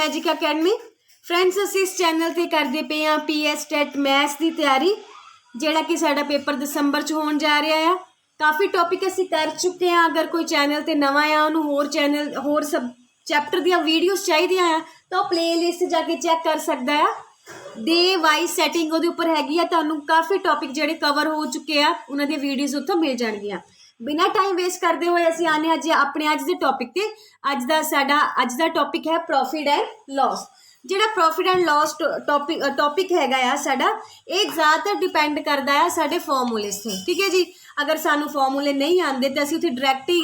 Magic academy. Friends असीं इस channel ते करदे पे हाँ PS टेट मैथ्स की तैयारी, जिहड़ा कि साडा पेपर दिसंबर च होण जा रहा है। काफ़ी टॉपिक असीं कर चुके हैं। अगर कोई चैनल ते नवां आ उन्होंने होर चैनल होर सब चैप्टर दियां वीडियोज़ चाहिदियां हैं तो प्ले लिस्ट जाके चैक कर सकता है। डे वाइज सैटिंग उहदे उपर हैगी आ, तुहानूं काफ़ी टॉपिक जिहड़े कवर हो चुके हैं उन्हां दी वीडियोज़ उत्थों मिल जाणगियां। बिना टाइम वेस्ट करते हुए असीं आने अज अपने अज दे टॉपिक ते। अज दा टॉपिक है प्रॉफिट एंड लॉस। जिहड़ा प्रॉफिट एंड लॉस टॉपिक हैगा आ साडा, ये ज़्यादातर डिपेंड करता है साडे फॉर्मूले से। ठीक है जी, अगर सानू फॉर्मूले नहीं आते तो असीं उत्थे डायरैक्ट ही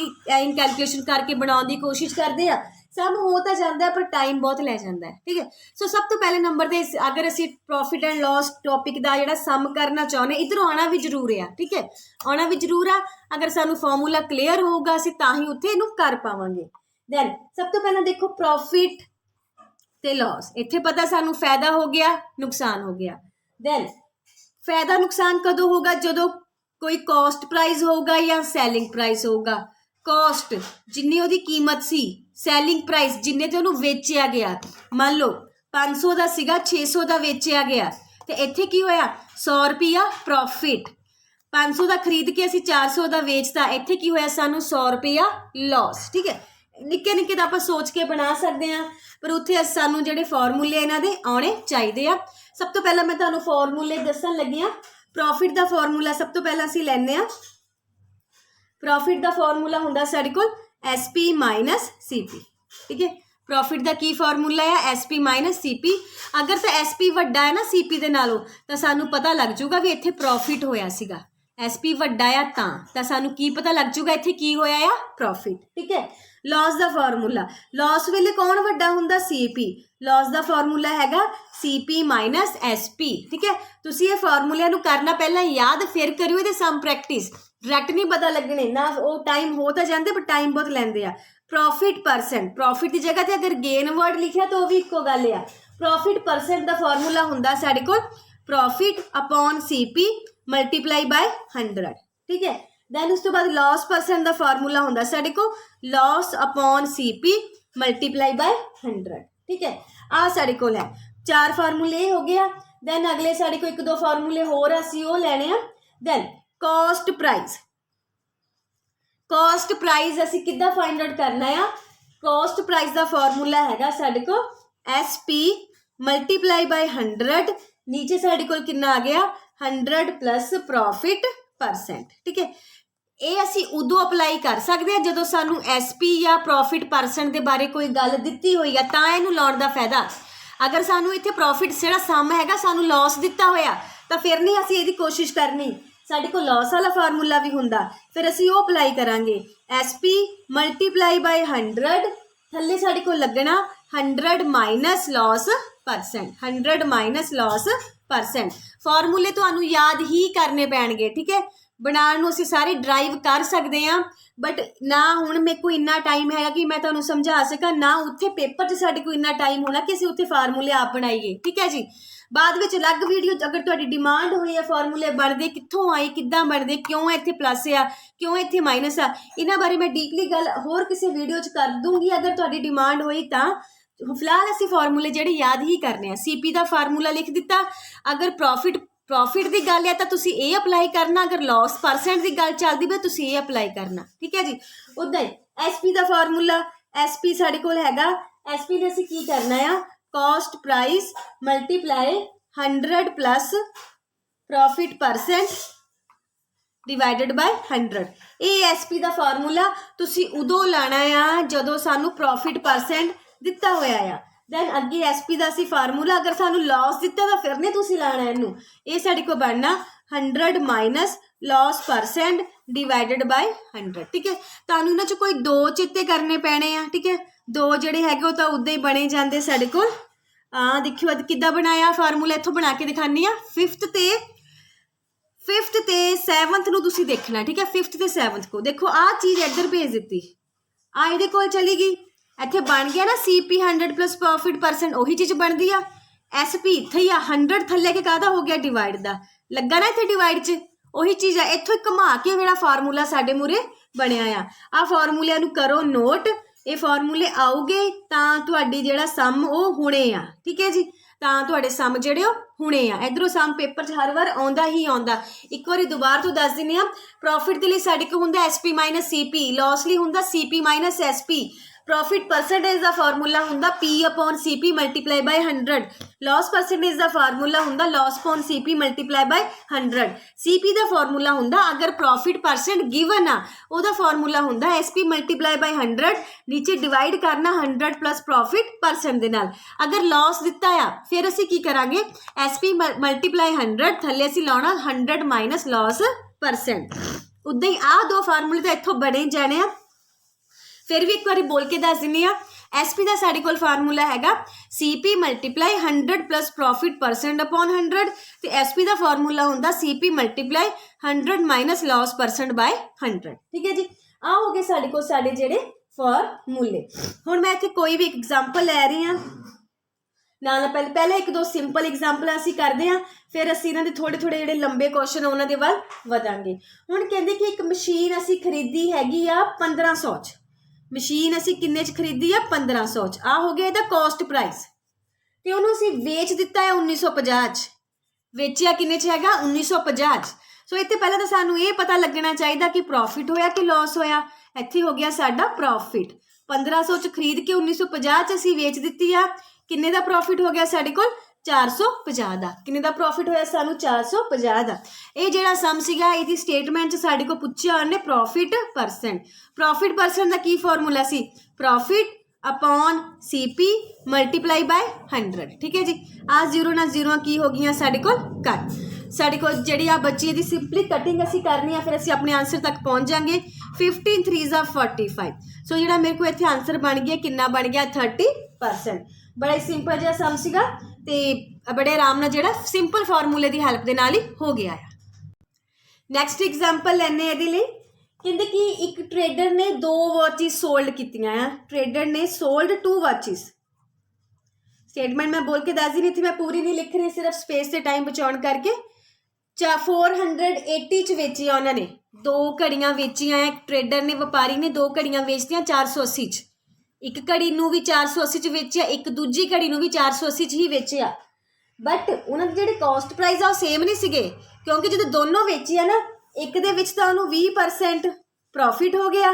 कैलकुलेशन करके बनाने की कोशिश करते हैं। सब हो तो जाता है पर टाइम बहुत लै जाता है। ठीक है, सो सब तो पहले नंबर ते अगर असीं प्रॉफिट एंड लॉस टॉपिक का जिहड़ा सम करना चाहुंदे, इधरों आना भी जरूर है। ठीक है, आना भी जरूर है। अगर सानू फॉर्मूला क्लीयर होगा असीं तां ही उत्थे इहनूं कर पावांगे। दैन सब तो पहले देखो प्रॉफिट ते लॉस। इत्थे पता सानू फायदा हो गया, नुकसान हो गया। दैन फायदा नुकसान कदों होगा? जदों कोई कॉस्ट प्राइस होगा या सैलिंग प्राइस होगा। कॉस्ट जिन्नी उहदी कीमत सी, सैलिंग प्राइस जिन्ने ते उहनूं वेचिया गया। मान लो 500 का सीगा, 600 का वेचिया गया तो इत्थे की होया? 100 रुपया प्रॉफिट। 500 का खरीद के असीं 400 का वेचता, इत्थे की होया? सानू 100 रुपया लॉस। ठीक है, निक्के निक्के तो आप सोच के बना सकते हैं, पर उत्थे सानू जिहड़े फॉर्मूले इन्हां दे आउणे चाहीदे आ। सब तो पहला मैं तुहानूं फॉर्मूले दस्सण लगी हाँ। प्रॉफिट का फॉर्मूला सब तो पहला असीं लैंदे आ। प्रॉफिट का फॉर्मूला हुंदा साडे कोल SP माइनस CP। ठीक है, प्रॉफिट का की फॉर्मूला है SP माइनस CP। अगर तो SP वड्डा है ना CP दे नालों तो सानू पता लग जूगा भी इत्थे प्रॉफिट होया सीगा। SP वड्डा आ तां सानू की पता लग जूगा इत्थे की होया आ? प्रॉफिट। ठीक है, लॉस का फॉर्मूला, लॉस वेले कौन वड्डा हुंदा? CP। लॉस का फॉर्मूला हैगा CP माइनस SP। ठीक है, तुसीं ये फॉर्मूलिਆਂ नूं करना पहला याद, फिर करियो इहदे सम प्रैक्टिस। डायरैक्ट नहीं पता लगने ना, वो टाइम हो तो जाते पर टाइम बहुत लैंदे आ। प्रॉफिट परसेंट, प्रॉफिट की जगह ते अगर गेन वर्ड लिखिया तो वह भी इक्को गल आ। प्रॉफिट परसेंट का फॉर्मूला हुंदा साडे कोल profit upon CP multiply by 100। ठीक है, दैन उस तो बाद लॉस परसेंट का फॉर्मूला हुंदा साडे को loss upon CP multiply by 100। ठीक है, आ साडे कोल है 4 फार्मूले हो गया। दैन अगले साडे को 1-2 फार्मूले होर असीं ओह लैणे आ। Then cost price, cost price असीं किद्दां फाइंड आउट करना है? कॉस्ट प्राइस का फॉर्मूला हैगा साडे को SP मल्टीप्लाई बाय 100। नीचे साडे कोल कितना आ गया? 100 प्लस प्रॉफिट परसेंट। ठीक है, ये असीं उदों अप्लाई कर सकते हैं जदों सानू SP या प्रॉफिट परसेंट के बारे कोई गल दित्ती हुई है, तां इहनूं लाउण दा फायदा। अगर सानू इत्थे प्रॉफिट जिहड़ा सम हैगा सानू लॉस दिता होया तो फिर नहीं असीं इहदी कोशिश करनी। साडे कोल लॉस वाला फार्मूला भी हुंदा, फिर असीं ओह अप्लाई करांगे। SP मल्टीप्लाई बाय 100, थल्ले साडे कोल लगना 100 minus loss percent. 100 minus loss percent. फॉर्मूले तुहानूं याद ही करने पैणगे। ठीक है, बनाउण नूं असीं सारे ड्राइव कर सकते हैं, बट ना हुण मेरे को इन्ना टाइम है कि मैं तुहानूं समझा सकां, ना उत्थे पेपर 'च साडे कोल इन्ना टाइम होना कि असीं उत्थे फार्मूले आप बनाईए। ठीक है जी, बाद विच अलग वीडियो अगर तुहाडी डिमांड हुई है फार्मूले बनदे कित्थों आए, किद्दां बनदे, क्यों इत्थे प्लस आ, क्यों इत्थे माइनस आ, इन्हां बारे मैं डीपली गल होर किसी वीडियो 'च कर दूंगी अगर तुहाडी डिमांड होई तां। फिलहाल असीं फार्मूले जिहड़े याद ही करने। CP का फार्मूला लिख दिता। अगर प्रॉफिट की गल है तो तुसीं ये अप्लाई करना, अगर लॉस परसेंट की गल चलती भी तुसीं ये अप्लाई करना। ठीक है जी, उदां ही SP का फार्मूला SP साडे कोल हैगा। SP ने असीं की करना है? Cost price multiply 100 plus profit percent divided by 100। ये SP का फार्मूला तुसीं उदों लाना आ जदों सानू प्रॉफिट परसेंट दिता होया आ। दैन अगे SP का सी फार्मूला, अगर सानू लॉस दिता तो फिर नहीं तुसीं लाना इनू। ये साडे को बनना 100 minus loss percent divided by 100। ठीक है, तुहानूं इन्हां च कोई 2 चेते करने पैणे आ। ठीक है, 2 जिहड़े हैगे वो तो उदां ही बने जांदे साडे कोल। देखियो किद्दां बनाया फार्मूला, इत्थों बना के दिखानी आ। 5th ते 7th नूं तुसीं देखना। ठीक है, 5th ते 7th को देखो आ चीज़ इधर भेज दी, आ इहदे कोल चली गई। इत्थे बन गया ना CP 100 प्लस प्रॉफिट परसेंट, उही चीज़ बनती आ। SP इत्थे ही आ, 100 थल्ले के काहदा हो गया? डिवाइड दा लगा ना इत्थे डिवाइड च, उही चीज़ है। इत्थों घुमा के जिहड़ा फार्मूला साडे मूरे बनिया आ फार्मूलिਆਂ नूं करो नोट। ਇਹ ਫਾਰਮੂਲੇ ਆਉਗੇ ਤਾਂ ਤੁਹਾਡੀ ਜਿਹੜਾ ਸਮ ਉਹ ਹੁਣੇ ਆ, ਠੀਕ ਹੈ ਜੀ, ਤਾਂ ਤੁਹਾਡੇ ਸਮ ਜਿਹੜੇ ਉਹ ਹੁਣੇ ਆ। ਇਧਰੋਂ ਸਮ ਪੇਪਰ 'ਚ ਹਰ ਵਾਰ ਆਉਂਦਾ ਹੀ ਆਉਂਦਾ। ਇੱਕ ਵਾਰੀ ਦੁਬਾਰਾ ਤੋਂ ਦੱਸ ਦਿੰਦੇ ਆ, ਪ੍ਰੋਫਿਟ ਦੇ ਲਈ ਸਾਡੇ ਕੋਲ ਹੁੰਦਾ SP ਮਾਈਨਸ CP, ਲਾਸ ਲਈ ਹੁੰਦਾ CP minus SP। Profit percentage का फार्मूला हुंदा P upon CP multiply by 100। Loss percentage का फार्मूला हुंदा loss upon CP multiply by 100। CP का फार्मूला हुंदा अगर प्रॉफिट परसेंट गिवन आ उहदा फार्मूला हुंदा SP मल्टीप्लाई बाय 100, नीचे डिवाइड करना 100 प्लस प्रॉफिट परसेंट दे नाल। अगर लॉस दिता आ फिर असीं की करांगे SP मल्टीप्लाई 100, थल्ले असीं लाउणा 100 माइनस लॉस परसेंट। उदां ही आ दो फार्मूले तो इत्थों बने जाने आ। फिर भी एक बार बोल के दस दिनी आ, SP का साढ़े कोल फार्मूला हैगा CP multiply 100 plus profit percent upon 100, तो SP का फार्मूला हुंदा CP multiply 100 minus loss percent by 100। ठीक है जी, आ हो गए साढ़े कोल साढ़े जेड़े फार्मूले। हुण मैं इत्थे कोई भी एग्जाम्पल लै रही हाँ, नाल पहले एक दो सिंपल एग्जाम्पल असीं करदे हां, फिर असीं इन्हां दे थोड़े थोड़े जिहड़े लंबे क्वेश्चन उन्हां दे वल वधांगे। हुण कहंदे कि एक मशीन असीं खरीदी हैगी आ 1500 च। मशीन असीं किन्ने च खरीदी आ 1500 च। आ हो गया इहदा कॉस्ट प्राइस, ते उहनूं असीं वेच दिता है 1950 च। वेचिया किन्ने च हैगा 1950 च। सो इत्थे पहले तो सानूं ये पता लगना चाहिए कि प्रॉफिट होया कि लॉस होया। इत्थे हो गया साडा प्रॉफिट, 1500 च खरीद के 1950 च असीं वेच दित्ती आ। किन्ने दा प्रॉफिट हो गया साडे कोल 450 दा। किन्ने दा प्रॉफिट होया सानू 450 दा। ये जिहड़ा सम सीगा इहदी स्टेटमेंट च साडे को पुछया उन्हें प्रॉफिट परसेंट। प्रॉफिट परसेंट दा की फार्मूला सी, profit upon CP multiply by 100। ठीक है जी, आ 0 ना 0 की हो गई साडे कोल कट। साडे कोल जिहड़ी आ बची इहदी सिंपली कटिंग असीं करनी है, फिर असीं अपने आंसर तक पहुंच जाएंगे। 15 3 45। सो जिहड़ा मेरे को इत्थे आंसर बन गया, कितना बन गया 30%। बड़ा ही सिंपल जिहा सम सीगा ते बड़े आराम नाल जिहड़ा सिंपल फार्मूले की हैल्प दे नाल ही हो गया है। नैक्सट एग्जाम्पल लैने इहदे लई, कहंदे कि एक ट्रेडर ने 2 वॉचिस सोल्ड कीतियां हैं। ट्रेडर ने सोल्ड 2 वॉचिस। स्टेटमेंट मैं बोल के दस दी नहीं थी, मैं पूरी नहीं लिख रही, सिर्फ स्पेस से टाइम बचाउण करके। 480 च वेची उन्होंने 2 घड़ियां वेचियां हैं। ट्रेडर ने, व्यापारी ने 2 घड़ियां वेचदियां 480 च। एक घड़ी नूं भी 480 च वेचिया, एक दूजी घड़ी नूं भी 480 च ही वेचिया। बट उन्होंने जिहड़े कॉस्ट प्राइस आ सेम नहीं सीगे, क्योंकि जो दोनों वेचिया ना, एक दे विच तां उहनूं 20% प्रॉफिट हो गया,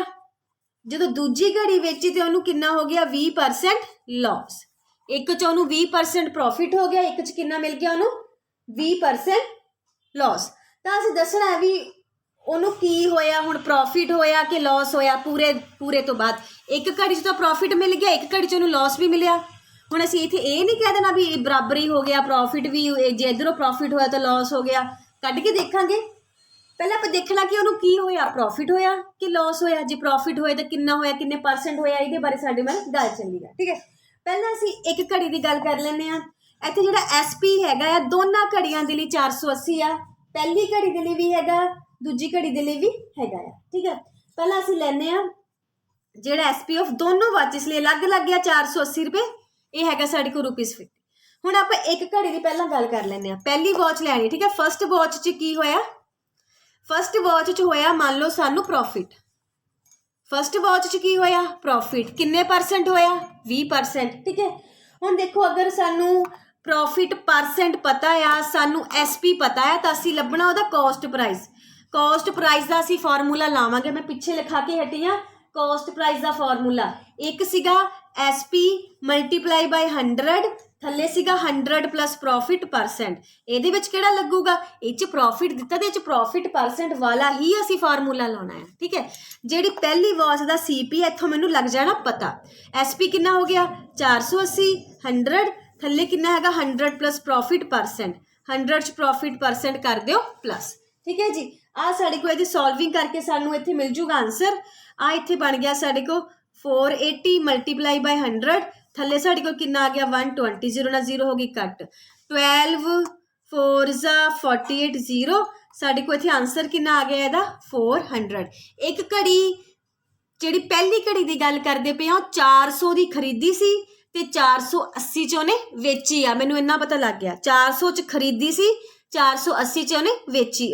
जो दूजी घड़ी वेची तो उन्होंने कितना हो गया 20% लॉस। एक च उन्होंने 20% प्रॉफिट हो गया, एक च कितना मिल गया उन्होंने 20% लॉस। तो असीं दसना है भी उन्होंने की होया, हुण प्रॉफिट होया कि लॉस होया। पूरे तो बाद एक घड़ी च तो प्रॉफिट मिल गया, एक घड़ी च उन्होंने लॉस भी मिलिया। हुण असीं इत्थे ये नहीं कह देना भी बराबर ही हो गया, प्रॉफिट भी जे इधरों प्रॉफिट होया तो लॉस हो गया। कढ के देखांगे, पहले आप देखना कि उन्होंने की होया, प्रॉफिट होया कि लॉस होया। जे प्रॉफिट होया तो कितना होया, किन्ने परसेंट होया, इहदे बारे साडे नाल गल चली है। ठीक है, पहले असीं एक घड़ी की गल कर लैंदे आ। इत्थे जिहड़ा SP हैगा दोनों घड़ियां दे लई 480 आ, पहली घड़ी दे लई भी हैगा, दूजी घड़ी दे लई भी हैगा। ठीक है, पहला असीं लैने आ जिहड़ा SP ऑफ दोनों वाचिस लई अलग अलग आ 480 रुपए, ये हैगा साडे को ₹50। हुण आपां एक घड़ी की पहला गल कर लैने आ। पहली वॉच लैनी, ठीक है। फस्ट वॉच च की होया, फस्ट वॉच च होया मान लो सानू प्रॉफिट। फस्ट वॉच च की होया प्रॉफिट, किन्ने परसेंट होया 20%। ठीक है, हुण देखो अगर सानू प्रॉफिट परसेंट पता आ, सानू SP पता है, तो असीं लभना उहदा कॉस्ट प्राइस। कॉस्ट प्राइस का असीं फार्मूला लावांगे, मैं पिछे लिखा के हटी हाँ। कॉस्ट प्राइस का फार्मूला एक सीगा SP मल्टीप्लाई बाय 100, थल्ले सीगा 100 प्लस प्रॉफिट परसेंट। इहदे विच किहड़ा लगूगा, इह च प्रॉफिट दिता ते इह च प्रॉफिट परसेंट वाला ही असीं फार्मूला लाउणा है। ठीक है, जिहड़ी पहली वॉच का CP इत्थों मैनूं लग जाना पता। SP कितना हो गया 480, 100 थल्ले कितना हैगा 100 प्लस प्रॉफिट परसेंट। 100 च प्रॉफिट परसेंट कर दिओ प्लस। ठीक है जी, आ साडे को इहदी सॉल्विंग करके सानू इत्थे मिल जूगा आंसर। आ इत्थे बन गया साडे को 480 मल्टीप्लाई बाय 100, थल्ले साडे को कितना आ गया 120, 0 ना 0 होगी कट। 12 4 48 0, साडे को इत्थे आंसर कितना आ गया इहदा 400। एक घड़ी जिहड़ी पहली घड़ी की गल करदे पे 400 की खरीदी सी ते 480 च उहने वेची आ। मैनूं इन्ना पता लग गया 400 च खरीदी सी, 480 ਚ ਉਹਨੇ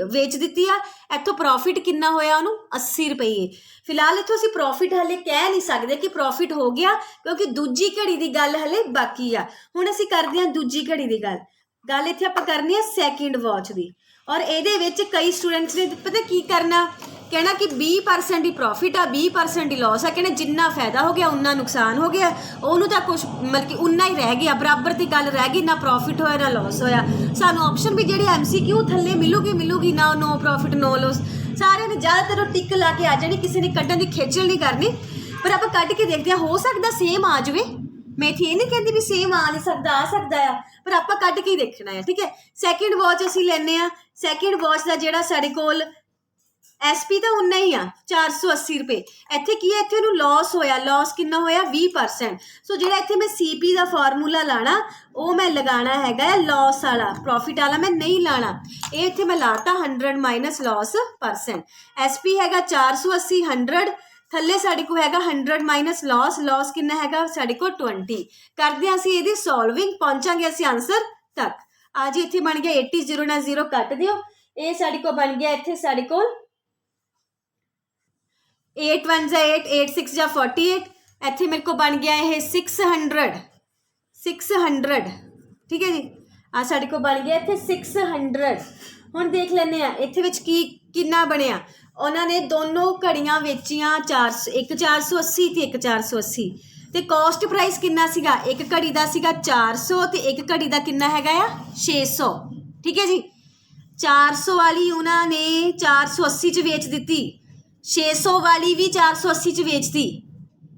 ਵੇਚ ਦਿੱਤੀ ਆ। ਇੱਥੋਂ ਪ੍ਰੋਫਿਟ ਕਿੰਨਾ ਹੋਇਆ ਉਹਨੂੰ 80 ਰੁਪਏ। ਫਿਲਹਾਲ ਇੱਥੋਂ ਅਸੀਂ ਪ੍ਰੋਫਿਟ ਹਲੇ ਕਹਿ ਨਹੀਂ ਸਕਦੇ ਕਿ ਪ੍ਰੋਫਿਟ ਹੋ ਗਿਆ, ਕਿਉਂਕਿ ਦੂਜੀ ਘੜੀ ਦੀ ਗੱਲ ਹਲੇ ਬਾਕੀ ਆ। ਹੁਣ ਅਸੀਂ ਕਰਦੇ ਹਾਂ ਦੂਜੀ ਘੜੀ ਦੀ ਗੱਲ ਇੱਥੇ ਆਪਾਂ ਕਰਨੀ ਆ ਸੈਕਿੰਡ ਵਾਚ ਦੀ। ਔਰ ਇਹਦੇ ਵਿੱਚ ਕਈ ਸਟੂਡੈਂਟਸ ਨੇ ਪਤਾ ਕੀ ਕਰਨਾ, ਕਹਿਣਾ ਕਿ 20% ਹੀ ਪ੍ਰੋਫਿਟ ਆ, 20% ਹੀ ਲਾਸ ਆ। ਕਹਿਣਾ ਜਿੰਨਾ ਫਾਇਦਾ ਹੋ ਗਿਆ ਉਨਾ ਨੁਕਸਾਨ ਹੋ ਗਿਆ, ਉਹਨੂੰ ਤਾਂ ਕੁਛ ਮਤਲਬ ਕਿ ਉਨਾ ਹੀ ਰਹਿ ਗਿਆ, ਬਰਾਬਰ ਦੀ ਗੱਲ ਰਹਿ ਗਈ, ਨਾ ਪ੍ਰੋਫਿਟ ਹੋਇਆ ਨਾ ਲਾਸ ਹੋਇਆ। ਸਾਨੂੰ ਆਪਸ਼ਨ ਵੀ ਜਿਹੜੀ MCQ ਥੱਲੇ ਮਿਲੂਗੀ ਨਾ ਨੋ ਪ੍ਰੋਫਿਟ ਨੋ ਲਾਸ। ਸਾਰਿਆਂ ਨੇ ਜ਼ਿਆਦਾਤਰ ਉਹ ਟਿਕ ਲਾ ਕੇ ਆ ਜਾਣੀ, ਕਿਸੇ ਨੇ ਕੱਢਣ ਦੀ ਖੇਚਲ ਨਹੀਂ ਕਰਨੀ। ਪਰ ਆਪਾਂ ਕੱਢ ਕੇ ਦੇਖਦੇ ਹਾਂ, ਹੋ ਸਕਦਾ ਸੇਮ ਆ ਜਾਵੇ। ਮੈਂ ਇੱਥੇ ਇਹ ਨਹੀਂ ਕਹਿੰਦੀ ਵੀ ਸੇਮ ਆ ਨਹੀਂ ਸਕਦਾ, ਆ ਸਕਦਾ ਆ, ਪਰ ਆਪਾਂ ਕੱਢ ਕੇ ਹੀ ਦੇਖਣਾ ਹੈ। ਠੀਕ ਹੈ, ਸੈਕਿੰਡ ਵਾਚ ਅਸੀਂ ਲੈਂਦੇ ਹਾਂ। ਸੈਕਿੰਡ ਵਾਚ ਦਾ ਜਿਹੜਾ ਸਾਡੇ ਕੋਲ SP ਤਾਂ ਉਨਾ ਹੀ ਆ 480 ਰੁਪਏ। ਇੱਥੇ ਕੀ ਹੈ, ਇੱਥੇ ਇਹਨੂੰ ਲਾਸ ਹੋਇਆ। ਲਾਸ ਕਿੰਨਾ ਹੋਇਆ 20%। ਸੋ ਜਿਹੜਾ ਇੱਥੇ ਮੈਂ CP ਦਾ ਫਾਰਮੂਲਾ ਲਾਣਾ ਉਹ ਮੈਂ ਲਗਾਉਣਾ ਹੈਗਾ ਲਾਸ ਵਾਲਾ, ਪ੍ਰੋਫਿਟ ਵਾਲਾ ਮੈਂ ਨਹੀਂ ਲਾਣਾ। ਇਹ ਇੱਥੇ ਮੈਂ ਲਾਤਾ 100 ਮਾਈਨਸ ਲਾਸ %। SP ਹੈਗਾ 480, 100 ਥੱਲੇ ਸਾਡੇ ਕੋਲ ਹੈਗਾ 100 ਮਾਈਨਸ ਲਾਸ ਕਿੰਨਾ ਹੈਗਾ ਸਾਡੇ ਕੋਲ 20। ਕਰਦੇ ਹਾਂ ਅਸੀਂ ਇਹਦੀ ਸੋਲਵਿੰਗ, ਪਹੁੰਚਾਂਗੇ ਅਸੀਂ ਆਨਸਰ ਤੱਕ। ਆ ਜੀ ਇੱਥੇ ਬਣ ਗਿਆ 80, 0 ਨਾਲ 0 ਕੱਟ ਦਿਓ। ਇਹ ਸਾਡੇ ਕੋਲ ਬਣ ਗਿਆ ਇੱਥੇ ਸਾਡੇ ਕੋਲ 8 1 ਜਾਂ 8, 8 6 ਜਾਂ 48। ਇੱਥੇ ਮੇਰੇ ਕੋਲ ਬਣ ਗਿਆ ਇਹ 600। ਠੀਕ ਹੈ ਜੀ, ਆ ਸਾਡੇ ਕੋਲ ਬਣ ਗਿਆ ਇੱਥੇ 600। ਹੁਣ ਦੇਖ ਲੈਂਦੇ ਆ ਇੱਥੇ ਵਿੱਚ ਕਿੰਨਾ ਬਣਿਆ। ਉਹਨਾਂ ਨੇ ਦੋਨੋਂ ਘੜੀਆਂ ਵੇਚੀਆਂ, ਇੱਕ 480 ਤੇ ਇੱਕ 480। ਤੇ ਕੋਸਟ ਪ੍ਰਾਈਸ ਕਿੰਨਾ ਸੀਗਾ, ਇੱਕ ਘੜੀ ਦਾ ਸੀਗਾ 400 ਤੇ ਇੱਕ ਘੜੀ ਦਾ ਕਿੰਨਾ ਹੈਗਾ ਆ 600। ਠੀਕ ਹੈ ਜੀ, 400 ਵਾਲੀ ਉਹਨਾਂ ਨੇ 480 ਚ ਵੇਚ ਦਿੱਤੀ, 600 ਵਾਲੀ ਵੀ 480 ਚ ਵੇਚਦੀ।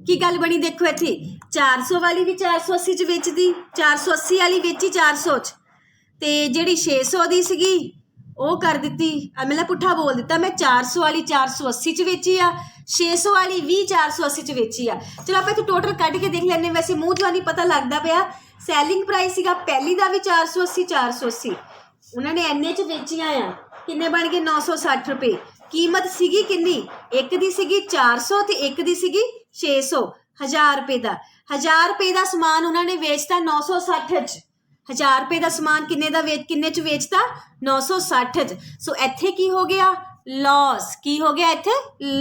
ਕੀ ਗੱਲ ਬਣੀ ਦੇਖੋ ਇੱਥੇ, 400 ਵਾਲੀ ਵੀ 480 ਚ ਵੇਚਦੀ, 480 ਵਾਲੀ ਵੇਚੀ 400 ਚ, ਤੇ ਜਿਹੜੀ 600 ਦੀ ਸੀਗੀ ਉਹ ਕਰ ਦਿੱਤੀ, ਮਤਲਬ ਪੁੱਠਾ ਬੋਲ ਦਿੱਤਾ ਮੈਂ, 400 ਵਾਲੀ 480 ਚ ਵੇਚੀ ਆ, 600 ਵਾਲੀ ਵੀ 480 ਚ ਵੇਚੀ ਆ। ਚਲੋ ਆਪਾਂ ਇੱਥੇ ਟੋਟਲ ਕੱਢ ਕੇ ਦੇਖ ਲੈਂਦੇ। ਵੈਸੇ ਮੂੰਹ ਤੋਂ ਨਹੀਂ ਪਤਾ ਲੱਗਦਾ ਪਿਆ। ਸੈਲਿੰਗ ਪ੍ਰਾਈਸ ਸੀਗਾ ਪਹਿਲੀ ਦਾ ਵੀ 480 ਉਹਨਾਂ ਨੇ ਇੰਨੇ ਚ ਵੇਚੀਆਂ ਆ, ਕਿੰਨੇ ਬਣ ਗਏ 960 ਰੁਪਏ। ਕੀਮਤ ਸੀਗੀ ਕਿੰਨੀ, ਇੱਕ ਦੀ ਸੀਗੀ 400 ਤੇ ਇੱਕ ਦੀ ਸੀਗੀ 600। 1000 ਰੁਪਏ ਦਾ, 1000 ਰੁਪਏ ਦਾ ਸਮਾਨ ਉਹਨਾਂ ਨੇ ਵੇਚਤਾ 960 ਚ। 1000 ਰੁਪਏ ਦਾ ਸਮਾਨ ਕਿੰਨੇ ਚ ਵੇਚਤਾ 960 ਚ। ਸੋ ਇੱਥੇ ਕੀ ਹੋ ਗਿਆ ਲਾਸ, ਕੀ ਹੋ ਗਿਆ ਇੱਥੇ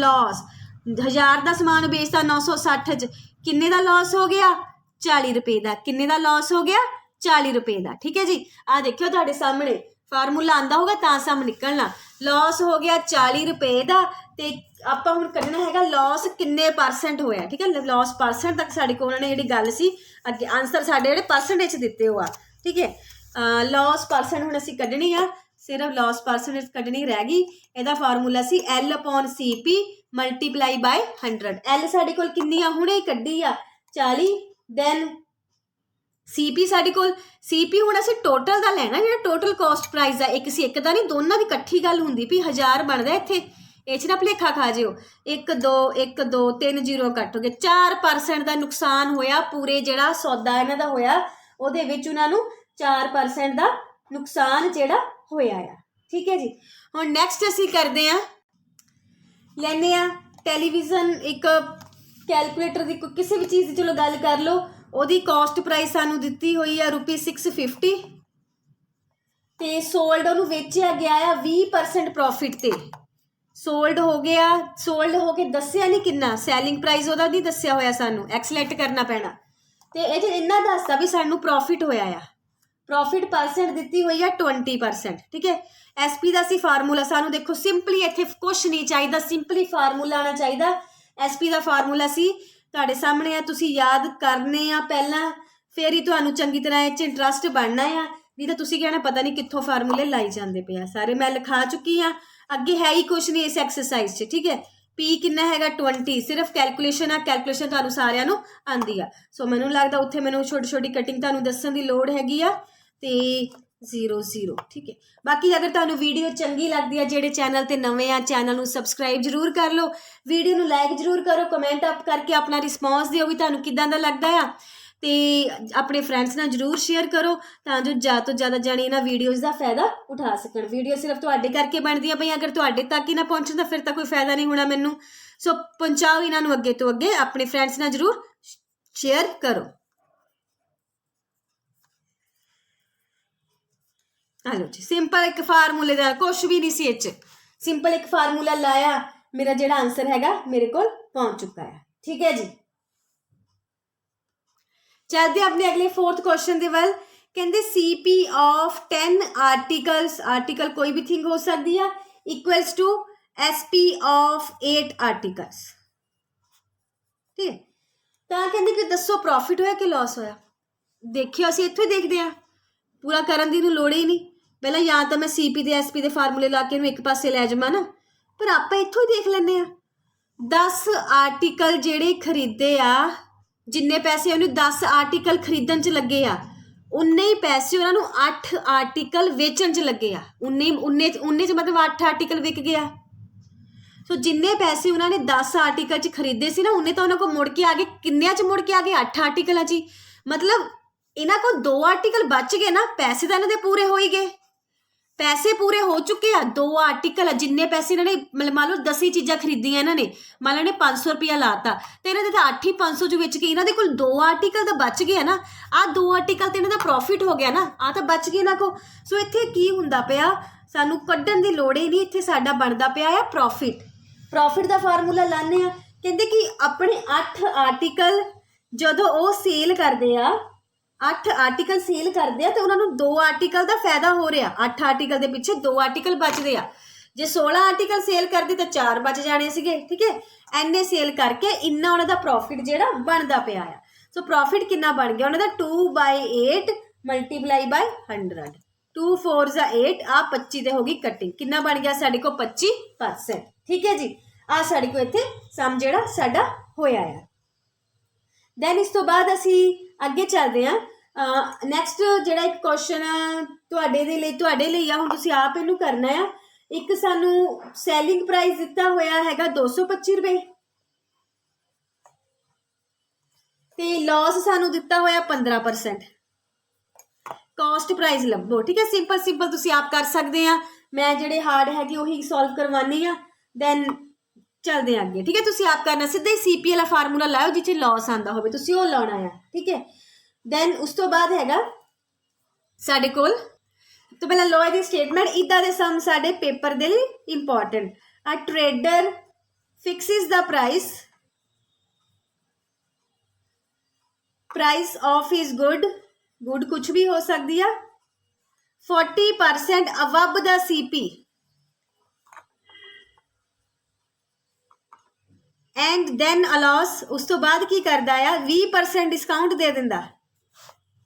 ਲਾਸ। 1000 ਦਾ ਸਮਾਨ ਵੇਚਤਾ 960 ਚ, ਕਿੰਨੇ ਦਾ ਲਾਸ ਹੋ ਗਿਆ 40 ਰੁਪਏ ਦਾ। ਕਿੰਨੇ ਦਾ ਲਾਸ ਹੋ ਗਿਆ 40 ਰੁਪਏ ਦਾ। ਠੀਕ ਹੈ ਜੀ, ਆ ਦੇਖਿਓ ਤੁਹਾਡੇ ਸਾਹਮਣੇ ਫਾਰਮੂਲਾ ਆਂਦਾ ਹੋਗਾ ਤਾਂ ਸਾਹਮਣੇ ਨਿਕਲਣਾ। ਲਾਸ ਹੋ ਗਿਆ 40 ਰੁਪਏ ਦਾ। ਤੇ ਆਪਾਂ ਹੁਣ ਕੱਢਣਾ ਹੈਗਾ ਲਾਸ ਕਿੰਨੇ % ਹੋਇਆ। ਠੀਕ ਹੈ, ਲਾਸ % ਤੱਕ ਸਾਡੇ ਕੋਲ ਉਹਨਾਂ ਨੇ ਜਿਹੜੀ ਗੱਲ ਸੀ ਅੱਗੇ ਆਨਸਰ ਸਾਡੇ ਜਿਹੜੇ ਪਰਸੈਂਟੇਜ ਦਿੱਤੇ ਹੋ ਆ। ਠੀਕ ਹੈ, ਲਾਸ % ਹੁਣ ਅਸੀਂ ਕੱਢਣੀ ਆ, ਸਿਰਫ ਲਾਸ % ਕੱਢਣੀ ਰਹਿ ਗਈ। ਇਹਦਾ ਫਾਰਮੂਲਾ ਸੀ L/CP ਮਲਟੀਪਲਾਈ ਬਾਈ 100। L ਸਾਡੇ ਕੋਲ ਕਿੰਨੀ ਆ, ਹੁਣੇ ਹੀ ਕੱਢੀ ਆ 40, ਦੈਨ CP ਸਾਡੇ ਕੋਲ CP ਹੁਣ ਅਸੀਂ ਟੋਟਲ ਦਾ ਲੈਣਾ, ਜਿਹੜਾ ਟੋਟਲ ਕੋਸਟ ਪ੍ਰਾਈਸ ਆ। ਇੱਕ ਸੀ ਇੱਕ ਦਾ ਨਹੀਂ, ਦੋਨਾਂ ਦੀ ਇਕੱਠੀ ਗੱਲ ਹੁੰਦੀ ਵੀ 1000 ਬਣਦਾ ਇੱਥੇ, ਇਹ 'ਚ ਨਾ ਭੁਲੇਖਾ ਖਾ ਜਿਓ। 1 2 1 2 3 0 ਕੱਟ ਹੋ ਗਏ, 4% ਦਾ ਨੁਕਸਾਨ ਹੋਇਆ। ਪੂਰੇ ਜਿਹੜਾ ਸੌਦਾ ਇਹਨਾਂ ਦਾ ਹੋਇਆ ਉਹਦੇ ਵਿੱਚ ਉਹਨਾਂ ਨੂੰ 4% ਦਾ ਨੁਕਸਾਨ ਜਿਹੜਾ ਹੋਇਆ ਆ। ਠੀਕ ਹੈ ਜੀ, ਹੁਣ ਨੈਕਸਟ ਅਸੀਂ ਕਰਦੇ ਹਾਂ, ਲੈਂਦੇ ਹਾਂ ਟੈਲੀਵਿਜ਼ਨ। ਇੱਕ ਕੈਲਕੂਲੇਟਰ ਦੀ ਕਿਸੇ ਵੀ ਚੀਜ਼ ਦੀ ਚਲੋ ਗੱਲ ਕਰ ਲਓ, ਉਹਦੀ ਕੋਸਟ ਪ੍ਰਾਈਸ ਸਾਨੂੰ ਦਿੱਤੀ ਹੋਈ ਆ ₹650 ਤੇ ਸੋਲਡ ਉਹਨੂੰ ਵੇਚਿਆ ਗਿਆ ਆ 20% ਪ੍ਰੋਫਿਟ ਤੇ। ਸੋਲਡ ਹੋ ਗਿਆ, ਸੋਲਡ ਹੋ ਕੇ ਦੱਸਿਆ ਨਹੀਂ ਕਿੰਨਾ, ਸੈਲਿੰਗ ਪ੍ਰਾਈਸ ਉਹਦਾ ਨਹੀਂ ਦੱਸਿਆ ਹੋਇਆ, ਸਾਨੂੰ ਐਕਸਲੈਕਟ ਕਰਨਾ ਪੈਣਾ। ਤੇ ਇਹ 'ਚ ਇੰਨਾ ਦੱਸਦਾ ਵੀ ਸਾਨੂੰ ਪ੍ਰੋਫਿਟ ਹੋਇਆ ਆ। ਪ੍ਰੋਫਿਟ % ਦਿੱਤੀ ਹੋਈ ਆ 20%। ਠੀਕ ਹੈ, SP ਦਾ ਸੀ ਫਾਰਮੂਲਾ। ਸਾਨੂੰ ਦੇਖੋ ਸਿੰਪਲੀ ਇੱਥੇ ਕੁਛ ਨਹੀਂ ਚਾਹੀਦਾ, ਸਿੰਪਲੀ ਫਾਰਮੂਲਾ ਆਉਣਾ ਚਾਹੀਦਾ। SP ਦਾ ਫਾਰਮੂਲਾ ਸੀ ਤੁਹਾਡੇ ਸਾਹਮਣੇ ਆ, ਤੁਸੀਂ ਯਾਦ ਕਰਨੇ ਆ ਪਹਿਲਾਂ, ਫਿਰ ਹੀ ਤੁਹਾਨੂੰ ਚੰਗੀ ਤਰ੍ਹਾਂ ਇਹ 'ਚ ਇੰਟਰਸਟ ਬਣਨਾ ਆ। ਨਹੀਂ ਤਾਂ ਤੁਸੀਂ ਕਹਿਣਾ ਪਤਾ ਨਹੀਂ ਕਿੱਥੋਂ ਫਾਰਮੂਲੇ ਲਾਈ ਜਾਂਦੇ ਪਏ ਆ। ਸਾਰੇ ਮੈਂ ਲਿਖਾ ਚੁੱਕੀ ਹਾਂ, ਅੱਗੇ ਹੈ ਹੀ ਕੁਛ ਨਹੀਂ ਇਸ ਐਕਸਰਸਾਈਜ਼ 'ਚ। ਠੀਕ ਹੈ, P ਕਿੰਨਾ ਹੈਗਾ 20, ਸਿਰਫ ਕੈਲਕੂਲੇਸ਼ਨ ਆ, ਕੈਲਕੂਲੇਸ਼ਨ ਤੁਹਾਨੂੰ ਸਾਰਿਆਂ ਨੂੰ ਆਉਂਦੀ ਆ। ਸੋ ਮੈਨੂੰ ਲੱਗਦਾ ਉੱਥੇ ਮੈਨੂੰ ਛੋਟੀ ਛੋਟੀ ਕਟਿੰਗ ਤੁਹਾਨੂੰ ਦੱਸਣ ਦੀ ਲੋੜ ਹੈਗੀ ਆ। ਤੇ 0 0। ਠੀਕ ਹੈ, ਬਾਕੀ ਅਗਰ ਤੁਹਾਨੂੰ ਵੀਡੀਓ ਚੰਗੀ ਲੱਗਦੀ ਆ, ਜਿਹੜੇ ਚੈਨਲ ਤੇ ਨਵੇਂ ਆ ਚੈਨਲ ਨੂੰ ਸਬਸਕ੍ਰਾਈਬ ਜ਼ਰੂਰ ਕਰ ਲਓ, ਵੀਡੀਓ ਨੂੰ ਲਾਈਕ ਜ਼ਰੂਰ ਕਰੋ, ਕਮੈਂਟ ਅਪ ਕਰਕੇ ਆਪਣਾ ਰਿਸਪੌਂਸ ਦਿਓ ਵੀ ਤੁਹਾਨੂੰ ਕਿੱਦਾਂ ਦਾ ਲੱਗਦਾ ਆ। ਤੇ ਆਪਣੇ ਫਰੈਂਡਸ ਨਾਲ ਜ਼ਰੂਰ ਸ਼ੇਅਰ ਕਰੋ ਤਾਂ ਜੋ ਜ਼ਿਆਦਾ ਤੋਂ ਜ਼ਿਆਦਾ ਜਾਣੀ ਇਹਨਾਂ ਵੀਡੀਓਜ਼ ਦਾ ਫਾਇਦਾ ਉਠਾ ਸਕਣ। ਵੀਡੀਓ ਸਿਰਫ ਤੁਹਾਡੇ ਕਰਕੇ ਬਣਦੀਆਂ ਪਈਆਂ, ਅਗਰ ਤੁਹਾਡੇ ਤੱਕ ਹੀ ਨਾ ਪਹੁੰਚਣ ਤਾਂ ਫਿਰ ਤਾਂ ਕੋਈ ਫਾਇਦਾ ਨਹੀਂ ਹੋਣਾ ਮੈਨੂੰ। ਸੋ ਪਹੁੰਚਾਓ ਇਹਨਾਂ ਨੂੰ ਅੱਗੇ ਤੋਂ ਅੱਗੇ, ਆਪਣੇ ਫਰੈਂਡਸ ਨਾਲ ਜ਼ਰੂਰ ਸ਼ੇਅਰ ਕਰੋ। हलो जी सिंपल एक फार्मूले का कुछ भी नहीं सी इच सिंपल एक फार्मूला लाया मेरा जो आंसर हैगा मेरे को पहुंच चुका है। ठीक है जी चलते अपने अगले 4th क्वेश्चन के वल कहते CP ऑफ 10 आर्टिकल्स आर्टिकल कोई भी थिंग हो सकती है equals to SP of 8 articles. ठीक है तो कहते कि दसो प्रॉफिट होया कि लॉस होया देखियो असीं इत्थों ही देखते हैं पूरा करन दी नूं लोड़ ही नहीं पहला या तो मैं CP ते SP दे फार्मूले ला के एक पासे लै जावां ना पर आपां इत्थों ही देख लैंदे आ 10 आर्टिकल जिहड़े खरीदे आ जिन्ने पैसे उन्हें 10 आर्टिकल खरीदण च लगे आ उन्ने ही पैसे उन्होंने 8 आर्टिकल वेचण च लगे आ उन्ने च मतलब 8 आर्टिकल विक गया सो जिन्ने पैसे उन्होंने 10 आर्टिकल च खरीदे सी ना उन्ने तो उन्होंने को मुड़ के आ गए किन्ने च मुड़ के आ गए 8 आर्टिकल जी मतलब इन्हों को 2 आर्टिकल बच गए ना पैसे तो इन्होंने पूरे हो ही गए पैसे पूरे हो चुके हैं 2 आर्टिकल जिन्ने पैसे इन्होंने मतलब मान लो 10 ही चीज़ां खरीदियां इन्होंने मान लो इन्हें 500 रुपया लाता तो इन्होंने तो 8 ही 500 जो बेच के इन्होंने कोल 2 आर्टिकल तो बच गए ना आ 2 आर्टिकल तो इन्हों का प्रॉफिट हो गया ना आ तो बच गए इन्हों को सो इत्थे की हुंदा पिया सानू कड्ढण दी लोड़ ही नहीं इत्थे साडा बनदा पिया है प्रॉफिट का फार्मूला लाने कहते कि अपने 8 आर्टिकल जदों वो सेल करते आ 8 आर्टिकल सेल करते हैं तो उन्होंने 2 आर्टिकल का फायदा हो रहा 8 आर्टिकल के पिछे 2 आर्टिकल बचते हैं जे 16 आर्टिकल सेल करते तो 4 बच जाने सीगे। ठीक है एने सेल करके इन्ना उन्होंने प्रॉफिट जो बनता पाया है सो प्रॉफिट कितना बन गया उन्होंने 2/8 मल्टीप्लाई बाय 100 2 4 8 आ 25 ते होगी कटिंग कितना बन गया साढ़े को 25%। ठीक है जी आ साढ़े को इत्थे सम जिहड़ा साडा होया है। दैन इस तो बाद असी अगे चलते हैं नैक्सट जिहड़ा एक क्वेश्चन तुहाडे लई आ हुण तुसीं आप इहनूं करना है एक सानू सैलिंग प्राइस दिता होया हैगा 225 रुपए ते लॉस सानू दिता होया 15% कॉस्ट प्राइस लभो। ठीक है सिंपल तुसीं आप कर सकते हैं मैं जिहड़े हार्ड हैगे उही सॉल्व करवानी आ दैन चलते हैं अगे। ठीक है तुसीं आप करना सीधा ही CP वाला फार्मूला लाओ जिथे लॉस आंदा होवे तुसीं ओह लाउणा है। ठीक है दैन उस तो बाद हैगा साडे कोल तो पहला लॉ दी स्टेटमेंट इदा दे सम साडे पेपर दे लई important a trader fixes the price of is good कुछ भी हो सकती है 40% above the CP and then allows उस तो बाद की करता है 20% डिस्काउंट दे दिंदा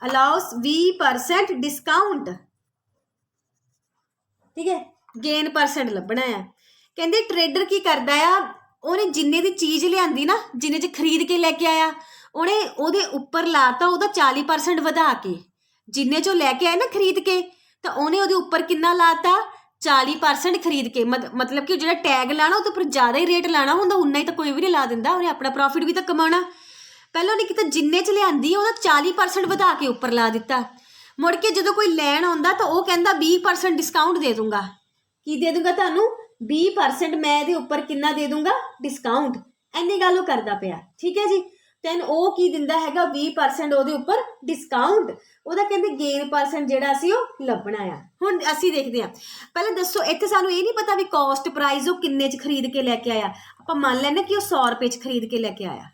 अलाउस 20% डिस्काउंट। ठीक है गेन परसेंट लभना है कहते ट्रेडर की करता है उन्हें जिन्ने की चीज़ लियांदी ना जिन्ने च खरीद के लैके आया उन्हें उहदे उपर लाता उहदा 40% वधा के जिन्ने चो लैके आए ना खरीद के तो उन्हें उहदे उपर कितना लाता 40% खरीद के मतलब कि जो टैग लाना तो पर ज़्यादा ही रेट लाना होंगे उन्ना ही तो कोई भी नहीं ला दिंदा उन्हें अपना प्रॉफिट भी तो कमाना पहले उन्हें कितना जिन्ने च लियांदी उहदा 40% वधा के उपर ला दिता मुड़ के जो कोई लैन आउंदा तो वह कहता 20% डिस्काउंट दे दूंगा की दे दूंगा तुहानू 20% मैं इहदे उपर कितना दे दूंगा डिस्काउंट इन्नी गल वो करदा पिया। ठीक है जी दैन वो की दिंदा हैगा 20% उहदे उपर डिस्काउंट ਉਹਦਾ ਕਹਿੰਦੇ गेन परसेंट ਜਿਹੜਾ ਅਸੀਂ ਉਹ ਲੱਭਣਾ ਆ। ਹੁਣ ਅਸੀਂ ਦੇਖਦੇ ਹਾਂ ਪਹਿਲਾਂ ਦੱਸੋ ਇੱਥੇ ਸਾਨੂੰ ਇਹ ਨਹੀਂ ਪਤਾ ਵੀ ਕਾਸਟ ਪ੍ਰਾਈਸ ਉਹ ਕਿੰਨੇ ਚ ਖਰੀਦ ਕੇ ਲੈ ਕੇ ਆਇਆ ਆਪਾਂ ਮੰਨ ਲੈਂਦੇ ਕਿ ਉਹ 100 ਰੁਪਏ ਚ ਖਰੀਦ ਕੇ ਲੈ ਕੇ ਆਇਆ।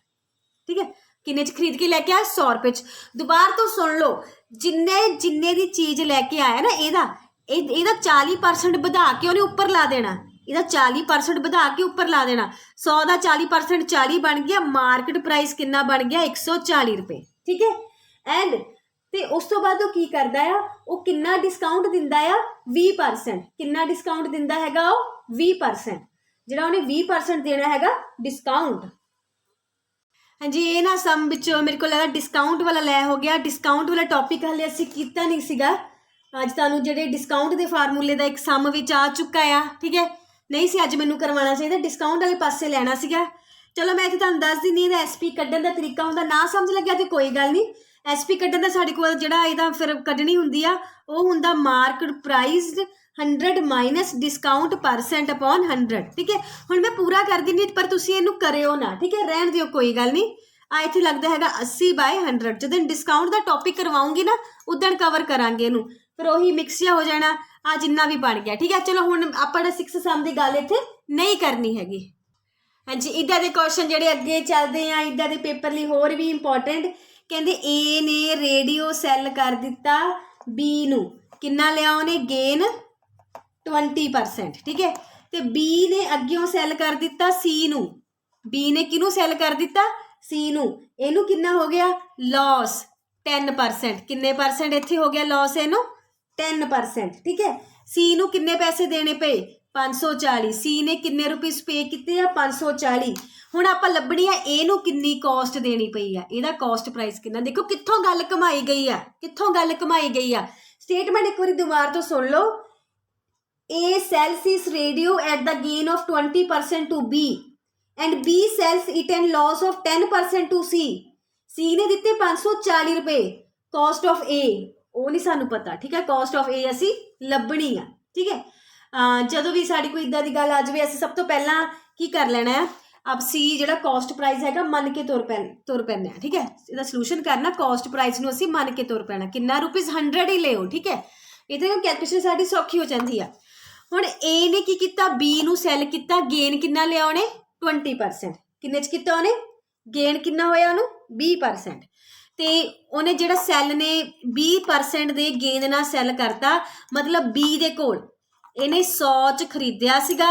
ਠੀਕ ਹੈ ਕਿੰਨੇ ਚ ਖਰੀਦ ਕੇ ਲੈ ਕੇ ਆਇਆ 100 ਰੁਪਏ ਚ ਦੁਬਾਰਾ ਤੋਂ ਸੁਣ ਲਓ ਜਿੰਨੇ ਦੀ ਚੀਜ਼ ਲੈ ਕੇ ਆਇਆ ਨਾ ਇਹਦਾ 40% ਵਧਾ ਕੇ ਉਹਨੇ ਉੱਪਰ ਲਾ ਦੇਣਾ ਇਹਦਾ 40% ਵਧਾ ਕੇ ਉੱਪਰ ਲਾ ਦੇਣਾ 100 ਦਾ 40% 40 ਬਣ ਗਿਆ ਮਾਰਕੀਟ ਪ੍ਰਾइस ਕਿੰਨਾ ਬਣ ਗਿਆ 140 रुपए। ठीक है एंड ਤੇ ਉਸ ਤੋਂ ਬਾਅਦ ਉਹ ਕੀ ਕਰਦਾ ਆ ਉਹ ਕਿੰਨਾ ਡਿਸਕਾਊਂਟ ਦਿੰਦਾ ਆ 20% ਕਿੰਨਾ ਡਿਸਕਾਊਂਟ ਦਿੰਦਾ ਹੈਗਾ ਉਹ 20% ਜਿਹੜਾ ਉਹਨੇ 20% ਦੇਣਾ ਹੈਗਾ ਡਿਸਕਾਊਂਟ। ਹਾਂਜੀ ਇਹ ਨਾ ਸਮ ਵਿੱਚੋਂ ਮੇਰੇ ਕੋਲ ਲੱਗਾ ਡਿਸਕਾਊਂਟ ਵਾਲਾ ਲੈ ਹੋ ਗਿਆ ਡਿਸਕਾਊਂਟ ਵਾਲਾ ਟੌਪਿਕ ਹਲੇ ਅਸੀਂ ਕੀਤਾ ਨਹੀਂ ਸੀਗਾ ਅੱਜ ਤੁਹਾਨੂੰ ਜਿਹੜੇ ਡਿਸਕਾਊਂਟ ਦੇ ਫਾਰਮੂਲੇ ਦਾ ਇੱਕ ਸਮ ਵਿੱਚ ਆ ਚੁੱਕਾ ਆ। ਠੀਕ ਹੈ नहीं सी अज मैनू करवाना चाहिए डिस्काउंट वाले पासे लैना सीगा। चलो मैं इत्थे तुहानूं दस दिंदी हाँ SP कड्ढण दा तरीका हुंदा ना समझ लग्या तो कोई गल नहीं SP कड्ढण दा साडे कोल जिहड़ा इहदा फिर कड्ढनी हुंदी आ वो हुंदा market price 100 minus discount percent upon 100। ठीक है हुण मैं पूरा कर दिंदी पर तुसीं इहनूं करिओ ना। ठीक है रहण दिओ कोई गल नहीं आ इत्थे लगदा हैगा 80/100 जदों डिस्काउंट का टॉपिक करवाऊंगी ना उदण कवर करांगे इहनूं फिर ਉਹੀ ਮਿਕਸ ਜਿਹਾ ਹੋ ਜਾਣਾ ਆ ਜਿੰਨਾ ਵੀ ਬਣ ਗਿਆ ਠੀਕ ਹੈ। ਚਲੋ ਹੁਣ ਆਪਾਂ 6 ਸਮ ਦੀ ਗੱਲ ਇੱਥੇ ਨਹੀਂ ਕਰਨੀ ਹੈਗੀ। ਹਾਂਜੀ ਇੱਦਾਂ ਦੇ ਕੁਐਸਚਨ ਜਿਹੜੇ ਅੱਗੇ ਚੱਲਦੇ ਆ ਇੱਦਾਂ ਦੇ ਪੇਪਰ ਲਈ ਹੋਰ ਵੀ ਇੰਪੋਰਟੈਂਟ। ਕਹਿੰਦੇ ਏ ਨੇ ਰੇਡੀਓ ਸੈੱਲ ਕਰ ਦਿੱਤਾ ਬੀ ਨੂੰ, ਕਿੰਨਾ ਲਿਆ ਉਹਨੇ ਗੇਨ 20%, ਠੀਕ ਹੈ। ਤੇ ਬੀ ਨੇ ਅੱਗਿਓਂ ਸੈੱਲ ਕਰ ਦਿੱਤਾ ਸੀ ਨੂੰ, ਬੀ ਨੇ ਕਿਹਨੂੰ ਸੈੱਲ ਕਰ ਦਿੱਤਾ ਸੀ ਨੂੰ, ਇਹਨੂੰ ਕਿੰਨਾ ਹੋ ਗਿਆ ਲੌਸ 10%, ਕਿੰਨੇ ਪਰਸੈਂਟ ਇੱਥੇ ਹੋ ਗਿਆ ਲੌਸ ਇਹਨੂੰ 10%, ਠੀਕ ਹੈ। ਸੀ ਨੂੰ ਕਿੰਨੇ ਪੈਸੇ ਦੇਣੇ ਪਏ 540, ਸੀ ਨੇ ਕਿੰਨੇ ਰੁਪੀਸ ਪੇ ਕੀਤੇ ਆ 540। ਹੁਣ ਆਪਾਂ ਲੱਭਣੀ ਆ ਇਹਨੂੰ ਕਿੰਨੀ ਕੋਸਟ ਦੇਣੀ ਪਈ ਆ, ਇਹਦਾ ਕੋਸਟ ਪ੍ਰਾਈਸ ਕਿੰਨਾ। ਦੇਖੋ ਕਿੱਥੋਂ ਗੱਲ ਕਮਾਈ ਗਈ ਆ, ਕਿੱਥੋਂ ਗੱਲ ਕਮਾਈ ਗਈ ਆ। ਸਟੇਟਮੈਂਟ ਇੱਕ ਵਾਰੀ ਦੁਬਾਰਾ ਤੋਂ ਸੁਣ ਲਓ। A sells his radio at the gain of 20% to B and B sells it and loss of 10% to C. C ਨੇ ਦਿੱਤੇ 540 ਰੁਪਏ ਕੋਸਟ ਆਫ A, ਉਹ ਨਹੀਂ ਸਾਨੂੰ ਪਤਾ ਠੀਕ ਹੈ। ਕੋਸਟ ਆਫ A ਅਸੀਂ ਲੱਭਣੀ ਆ ਠੀਕ ਹੈ। ਜਦੋਂ ਵੀ ਸਾਡੀ ਕੋਈ ਇੱਦਾਂ ਦੀ ਗੱਲ ਆ ਜਾਵੇ ਅਸੀਂ ਸਭ ਤੋਂ ਪਹਿਲਾਂ ਕੀ ਕਰ ਲੈਣਾ ਆ, ਆਪ ਸੀ ਜਿਹੜਾ ਕੋਸਟ ਪ੍ਰਾਈਸ ਹੈਗਾ ਮੰਨ ਕੇ ਤੁਰ ਪੈਂਦੇ ਆ ਠੀਕ ਹੈ। ਇਹਦਾ ਸੋਲੂਸ਼ਨ ਕਰਨਾ ਕੋਸਟ ਪ੍ਰਾਈਸ ਨੂੰ ਅਸੀਂ ਮੰਨ ਕੇ ਤੁਰ ਪੈਣਾ, ਕਿੰਨਾ ਰੁਪੀਸ 100 ਹੀ ਲਿਓ ਠੀਕ ਹੈ। ਇਹਦੇ ਨਾਲ ਕੈਲਕੂਲੇਸ਼ਨ ਸਾਡੀ ਸੌਖੀ ਹੋ ਜਾਂਦੀ ਆ। ਹੁਣ ਏ ਨੇ ਕੀ ਕੀਤਾ ਬੀ ਨੂੰ ਸੈੱਲ ਕੀਤਾ, ਗੇਨ ਕਿੰਨਾ ਲਿਆ ਉਹਨੇ 20%, ਕਿੰਨੇ 'ਚ ਕੀਤਾ ਉਹਨੇ ਗੇਨ ਕਿੰਨਾ ਹੋਇਆ ਉਹਨੂੰ 20%। ਤੇ ਉਹਨੇ ਜਿਹੜਾ ਸੈੱਲ ਨੇ 20% ਦੇ ਗੇਨ ਨਾਲ ਸੈੱਲ ਕਰਤਾ, ਮਤਲਬ ਬੀ ਦੇ ਕੋਲ ਇਹਨੇ 100 'ਚ ਖਰੀਦਿਆ ਸੀਗਾ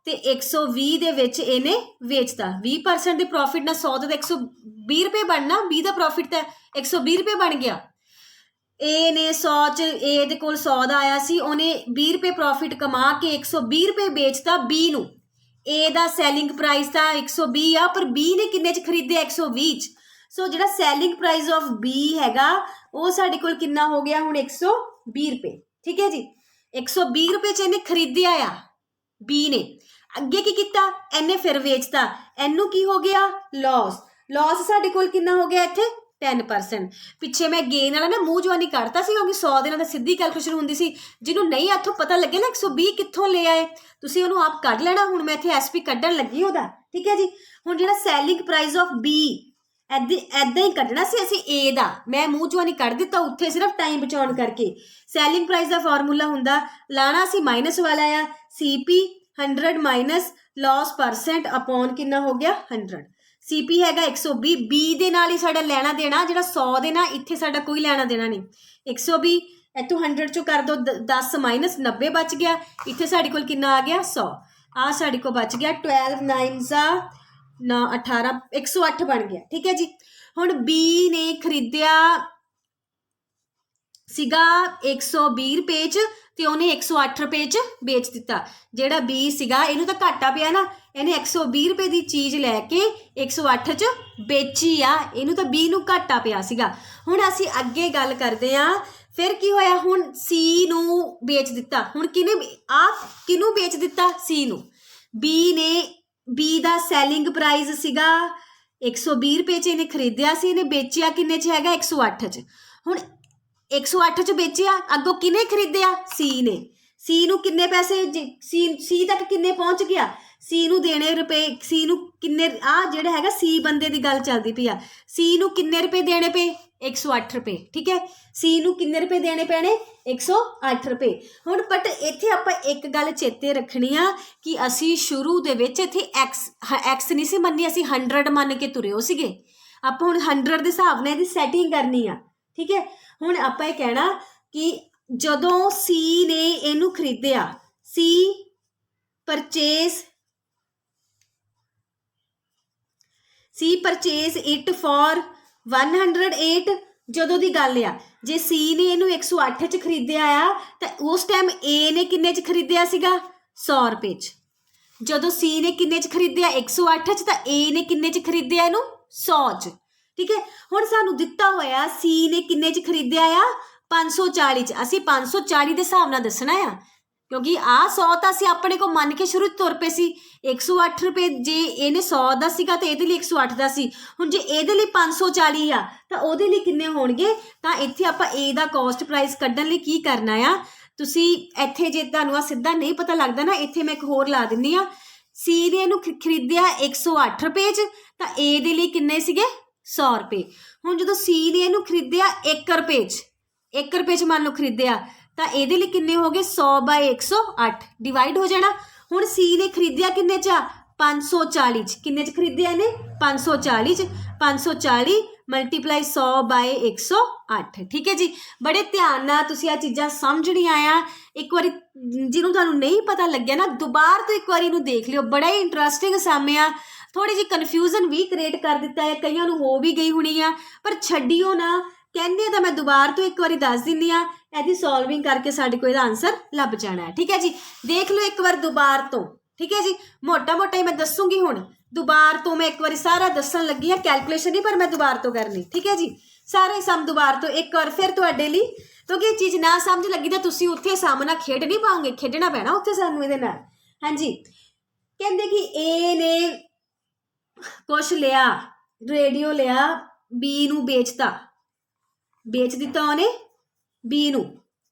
ਤੇ 120 ਦੇ ਵਿੱਚ ਇਹਨੇ ਵੇਚਤਾ। 20% ਦੇ ਪ੍ਰੋਫਿਟ ਨਾਲ 100 ਤੇ 120 ਰੁਪਏ ਬਣਨਾ, 20 ਦਾ ਪ੍ਰੋਫਿਟ ਤਾਂ 120 ਰੁਪਏ ਬਣ ਗਿਆ। ਏ ਨੇ 100 'ਚ ਏ ਦੇ ਕੋਲ 100 ਦਾ ਆਇਆ ਸੀ, ਉਹਨੇ 20 ਰੁਪਏ ਪ੍ਰੋਫਿਟ ਕਮਾ ਕੇ 120 ਰੁਪਏ ਵੇਚਤਾ ਬੀ ਨੂੰ। ਏ ਦਾ ਸੈਲਿੰਗ ਪ੍ਰਾਈਸ ਤਾਂ 120 ਆ, ਪਰ ਬੀ ਨੇ ਕਿੰਨੇ 'ਚ ਖਰੀਦਿਆ 120 'ਚ। ਸੋ ਜਿਹੜਾ ਸੈਲਿੰਗ ਪ੍ਰਾਈਸ ਆਫ ਬੀ ਹੈਗਾ ਉਹ ਸਾਡੇ ਕੋਲ ਕਿੰਨਾ ਹੋ ਗਿਆ ਹੁਣ 120 ਰੁਪਏ, ਠੀਕ ਹੈ ਜੀ। 120 ਰੁਪਏ 'ਚ ਇਹਨੇ ਖਰੀਦਿਆ ਆ ਬੀ ਨੇ। ਅੱਗੇ ਕੀ ਕੀਤਾ ਇਹਨੇ ਫਿਰ ਵੇਚਤਾ, ਇਹਨੂੰ ਕੀ ਹੋ ਗਿਆ ਲੌਸ। ਲੌਸ ਸਾਡੇ ਕੋਲ ਕਿੰਨਾ ਹੋ ਗਿਆ ਇੱਥੇ 10%। ਪਿੱਛੇ ਮੈਂ ਗੇਨ ਵਾਲਾ ਨਾ ਮੂੰਹ ਜਵਾਨੀ ਕੱਢਤਾ ਸੀ ਕਿਉਂਕਿ 100 ਦੇ ਨਾਲ ਤਾਂ ਸਿੱਧੀ ਕੈਲਕੂਲੇਸ਼ਨ ਹੁੰਦੀ ਸੀ। ਜਿਹਨੂੰ ਨਹੀਂ ਇੱਥੋਂ ਪਤਾ ਲੱਗੇ ਨਾ 120 ਕਿੱਥੋਂ ਲੈ ਆਏ ਤੁਸੀਂ ਉਹਨੂੰ ਆਪ ਕੱਢ ਲੈਣਾ। ਹੁਣ ਮੈਂ ਇੱਥੇ SP ਕੱਢਣ ਲੱਗੀ ਉਹਦਾ, ਠੀਕ ਹੈ ਜੀ। ਹੁਣ ਜਿਹੜਾ ਸੈਲਿੰਗ ਪ੍ਰਾਈਸ ਆਫ ਬੀ ਇੱਦਾਂ ਹੀ ਕੱਢਣਾ ਸੀ ਅਸੀਂ ਏ ਦਾ, ਮੈਂ ਮੂੰਹ ਜਵਾਨੀ ਕੱਢ ਦਿੱਤਾ ਉੱਥੇ ਸਿਰਫ ਟਾਈਮ ਬਚਾਉਣ ਕਰਕੇ। ਸੈਲਿੰਗ ਪ੍ਰਾਈਸ ਦਾ ਫਾਰਮੂਲਾ ਹੁੰਦਾ ਲਾਣਾ ਸੀ ਮਾਈਨਸ ਵਾਲਾ ਆ CP 100 minus loss percent upon ਕਿੰਨਾ ਹੋ ਗਿਆ 100। CP ਹੈਗਾ 120, ਬੀ ਦੇ ਨਾਲ ਹੀ ਸਾਡਾ ਲੈਣਾ ਦੇਣਾ ਜਿਹੜਾ 100 ਦੇ ਨਾਲ ਇੱਥੇ ਸਾਡਾ ਕੋਈ ਲੈਣਾ ਦੇਣਾ ਨਹੀਂ। 120 ਇੱਥੋਂ 100 ਚੋਂ ਕਰ ਦਿਓ 10 ਮਾਈਨਸ 90 ਬਚ ਗਿਆ। ਇੱਥੇ ਸਾਡੇ ਕੋਲ ਕਿੰਨਾ ਆ ਗਿਆ 100, ਆ ਸਾਡੇ ਕੋਲ ਬਚ ਗਿਆ 12 9 18 108 ਬਣ ਗਿਆ, ਠੀਕ ਹੈ ਜੀ। ਹੁਣ ਬੀ ਨੇ ਖਰੀਦਿਆ ਸੀਗਾ 120 ਰੁਪਏ 'ਚ ਤੇ ਉਹਨੇ 108 ਰੁਪਏ 'ਚ ਵੇਚ ਦਿੱਤਾ। ਜਿਹੜਾ ਬੀ ਸੀਗਾ ਇਹਨੂੰ ਤਾਂ ਘਾਟਾ ਪਿਆ ਨਾ, ਇਹਨੇ 120 ਰੁਪਏ ਦੀ ਚੀਜ਼ ਲੈ ਕੇ 108 'ਚ ਵੇਚੀ ਆ, ਇਹਨੂੰ ਤਾਂ ਬੀ ਨੂੰ ਘਾਟਾ ਪਿਆ ਸੀਗਾ। ਹੁਣ ਅਸੀਂ ਅੱਗੇ ਗੱਲ ਕਰਦੇ ਹਾਂ ਫਿਰ ਕੀ ਹੋਇਆ। ਹੁਣ ਸੀ ਨੂੰ ਵੇਚ ਦਿੱਤਾ। ਹੁਣ ਕਿਹਨੂੰ ਵੇਚ ਦਿੱਤਾ ਸੀ ਨੂੰ। ਬੀ ਦਾ ਸੈਲਿੰਗ ਪ੍ਰਾਈਸ ਸੀਗਾ 120 ਰੁਪਏ 'ਚ ਇਹਨੇ ਖਰੀਦਿਆ ਸੀ, ਇਹਨੇ ਵੇਚਿਆ ਕਿੰਨੇ 'ਚ ਹੈਗਾ 108 'ਚ। ਹੁਣ 108 'ਚ ਵੇਚਿਆ, ਅੱਗੋਂ ਕਿਹਨੇ ਖਰੀਦਿਆ ਸੀ ਨੇ। ਸੀ ਨੂੰ ਕਿੰਨੇ ਪੈਸੇ ਸੀ ਤੱਕ ਕਿੰਨੇ ਪਹੁੰਚ ਗਿਆ, ਸੀ ਨੂੰ ਦੇਣੇ ਰੁਪਏ, ਸੀ ਨੂੰ ਕਿੰਨੇ ਜਿਹੜਾ ਹੈਗਾ ਸੀ ਬੰਦੇ ਦੀ ਗੱਲ ਚੱਲਦੀ ਪਈ ਆ। ਸੀ ਨੂੰ ਕਿੰਨੇ ਰੁਪਏ ਦੇਣੇ ਪਏ 108 ਰੁਪਏ, ਠੀਕ ਹੈ। ਸੀ ਨੂੰ ਕਿੰਨੇ ਰੁਪਏ ਦੇਣੇ ਪੈਣੇ 108 ਰੁਪਏ। ਹੁਣ ਬਟ ਇੱਥੇ ਆਪਾਂ ਇੱਕ ਗੱਲ ਚੇਤੇ ਰੱਖਣੀ ਆ ਕਿ ਅਸੀਂ ਸ਼ੁਰੂ ਦੇ ਵਿੱਚ ਇੱਥੇ ਐਕਸ ਨਹੀਂ ਸੀ ਮੰਨੀ, ਅਸੀਂ 100 ਮੰਨ ਕੇ ਤੁਰੇ ਹੋ ਸੀਗੇ। ਆਪਾਂ ਹੁਣ 100 ਦੇ ਹਿਸਾਬ ਨਾਲ ਇਹਦੀ ਸੈਟਿੰਗ ਕਰਨੀ ਆ, ਠੀਕ ਹੈ। ਹੁਣ ਆਪਾਂ ਇਹ ਕਹਿਣਾ ਕਿ ਜਦੋਂ ਸੀ ਨੇ ਇਹਨੂੰ ਖਰੀਦਿਆ, ਸੀ ਪਰਚੇਜ਼ ਇਟ ਫॉर 108 ਜਦੋਂ ਦੀ ਗੱਲ ਆ। ਜੇ ਸੀ ਨੇ ਇਹਨੂੰ 108 'ਚ ਖਰੀਦਿਆ ਆ ਤਾਂ ਉਸ ਟਾਈਮ ਏ ਨੇ ਕਿੰਨੇ 'ਚ ਖਰੀਦਿਆ ਸੀਗਾ 100 ਰੁਪਏ 'ਚ। ਜਦੋਂ ਸੀ ਨੇ ਕਿੰਨੇ 'ਚ ਖਰੀਦਿਆ 108 'ਚ ਤਾਂ ਏ ਨੇ ਕਿੰਨੇ 'ਚ ਖਰੀਦਿਆ ਇਹਨੂੰ 100 'ਚ, ਠੀਕ ਹੈ। ਹੁਣ ਸਾਨੂੰ ਦਿੱਤਾ ਹੋਇਆ ਸੀ ਨੇ ਕਿੰਨੇ 'ਚ ਖਰੀਦਿਆ ਆ 540 'ਚ। ਅਸੀਂ 540 ਦੇ ਹਿਸਾਬ ਨਾਲ ਦੱਸਣਾ ਆ ਕਿਉਂਕਿ 100 ਤਾਂ ਅਸੀਂ ਆਪਣੇ ਕੋਲ ਮੰਨ ਕੇ ਸ਼ੁਰੂ ਤੁਰ ਪਏ ਸੀ। 108 ਰੁਪਏ ਜੇ ਇਹਨੇ 100 ਦਾ ਸੀਗਾ ਤੇ ਇਹਦੇ ਲਈ 108 ਦਾ ਸੀ। ਹੁਣ ਜੇ ਇਹਦੇ ਲਈ 540 ਆ ਤਾਂ ਉਹਦੇ ਲਈ ਕਿੰਨੇ ਹੋਣਗੇ। ਤਾਂ ਇੱਥੇ ਆਪਾਂ ਏ ਦਾ ਕੋਸਟ ਪ੍ਰਾਈਸ ਕੱਢਣ ਲਈ ਕੀ ਕਰਨਾ ਆ, ਤੁਸੀਂ ਇੱਥੇ ਜੇ ਤੁਹਾਨੂੰ ਆ ਸਿੱਧਾ ਨਹੀਂ ਪਤਾ ਲੱਗਦਾ ਨਾ, ਇੱਥੇ ਮੈਂ ਇੱਕ ਹੋਰ ਲਾ ਦਿੰਦੀ ਆ। ਸੀ ਨੇ ਇਹਨੂੰ ਖਰੀਦਿਆ 108 ਰੁਪਏ 'ਚ ਤਾਂ ਏ ਦੇ ਲਈ ਕਿੰਨੇ ਸੀਗੇ 100 ਰੁਪਏ। ਹੁਣ ਜਦੋਂ ਸੀ ਨੇ ਇਹਨੂੰ ਖਰੀਦਿਆ 1 ਰੁਪਏ 'ਚ, 1 ਰੁਪਏ 'ਚ ਮੰਨ ਲਓ ਖਰੀਦਿਆ ਤਾਂ ਇਹਦੇ ਲਈ ਕਿੰਨੇ ਹੋ ਗਏ 100/108 ਡਿਵਾਈਡ ਹੋ ਜਾਣਾ। ਹੁਣ C ਨੇ ਖਰੀਦਿਆ ਕਿੰਨੇ 'ਚ 540 'ਚ, ਕਿੰਨੇ 'ਚ ਖਰੀਦਿਆ ਇਹਨੇ 540 'ਚ, 540 ਮਲਟੀਪਲਾਈ 100/108। ਠੀਕ ਹੈ ਜੀ, ਬੜੇ ਧਿਆਨ ਨਾਲ ਤੁਸੀਂ ਆ ਚੀਜ਼ਾਂ ਸਮਝਣੀਆਂ ਆ। ਇੱਕ ਵਾਰੀ ਜਿਹਨੂੰ ਤੁਹਾਨੂੰ ਨਹੀਂ ਪਤਾ ਲੱਗਿਆ ਨਾ ਦੁਬਾਰਾ ਤੋਂ ਇੱਕ ਵਾਰੀ ਇਹਨੂੰ ਦੇਖ ਲਿਓ, ਬੜਾ ਹੀ ਇੰਟਰਸਟਿੰਗ ਸਮ ਆ। ਥੋੜੀ ਜਿਹੀ ਕਨਫਿਊਜ਼ਨ ਵੀ ਕ੍ਰੀਏਟ ਕਰ ਦਿੱਤਾ ਹੈ, ਕਈਆਂ ਨੂੰ ਹੋ ਵੀ ਗਈ ਹੋਣੀ ਆ, ਪਰ ਛੱਡਿਓ ਨਾ, ਕਹਿੰਦੇ ਤਾਂ ਮੈਂ ਦੁਬਾਰਾ ਤੋਂ ਇੱਕ ਵਾਰੀ ਦੱਸ ਦਿੰਦੀ ਆ, ਇਹਦੀ ਸੋਲਵਿੰਗ ਕਰਕੇ ਸਾਡੇ ਕੋਲ ਇਹਦਾ ਆਨਸਰ ਲੱਭ ਜਾਣਾ ਹੈ। ਠੀਕ ਹੈ ਜੀ, ਦੇਖ ਲਓ ਇੱਕ ਵਾਰ ਦੁਬਾਰਾ ਤੋਂ। ਠੀਕ ਹੈ ਜੀ, ਮੋਟਾ ਮੋਟਾ ਹੀ ਮੈਂ ਦੱਸੂਗੀ। ਹੁਣ ਦੁਬਾਰਾ ਤੋਂ ਮੈਂ ਇੱਕ ਵਾਰੀ ਸਾਰਾ ਦੱਸਣ ਲੱਗੀ ਆ, ਕੈਲਕੂਲੇਸ਼ਨ ਨਹੀਂ ਪਰ ਮੈਂ ਦੁਬਾਰਾ ਤੋਂ ਕਰਨੀ। ਠੀਕ ਹੈ ਜੀ, ਸਾਰੇ ਸਮ ਦੁਬਾਰਾ ਤੋਂ ਇੱਕ ਵਾਰ ਫਿਰ ਤੁਹਾਡੇ ਲਈ, ਕਿਉਂਕਿ ਇਹ ਚੀਜ਼ ਨਾ ਸਮਝ ਲੱਗੀ ਤਾਂ ਤੁਸੀਂ ਉੱਥੇ ਸਮ ਨਾਲ ਖੇਡ ਨਹੀਂ ਪਾਓਗੇ, ਖੇਡਣਾ ਪੈਣਾ ਉੱਥੇ ਸਾਨੂੰ ਇਹਦੇ ਨਾਲ। ਹਾਂਜੀ, ਕਹਿੰਦੇ ਕਿ A ਨੇ ਕੁਛ ਲਿਆ, ਰੇਡੀਓ ਲਿਆ, B ਨੂੰ ਵੇਚਤਾ, ਵੇਚ ਦਿੱਤਾ ਉਹਨੇ B ਨੂੰ,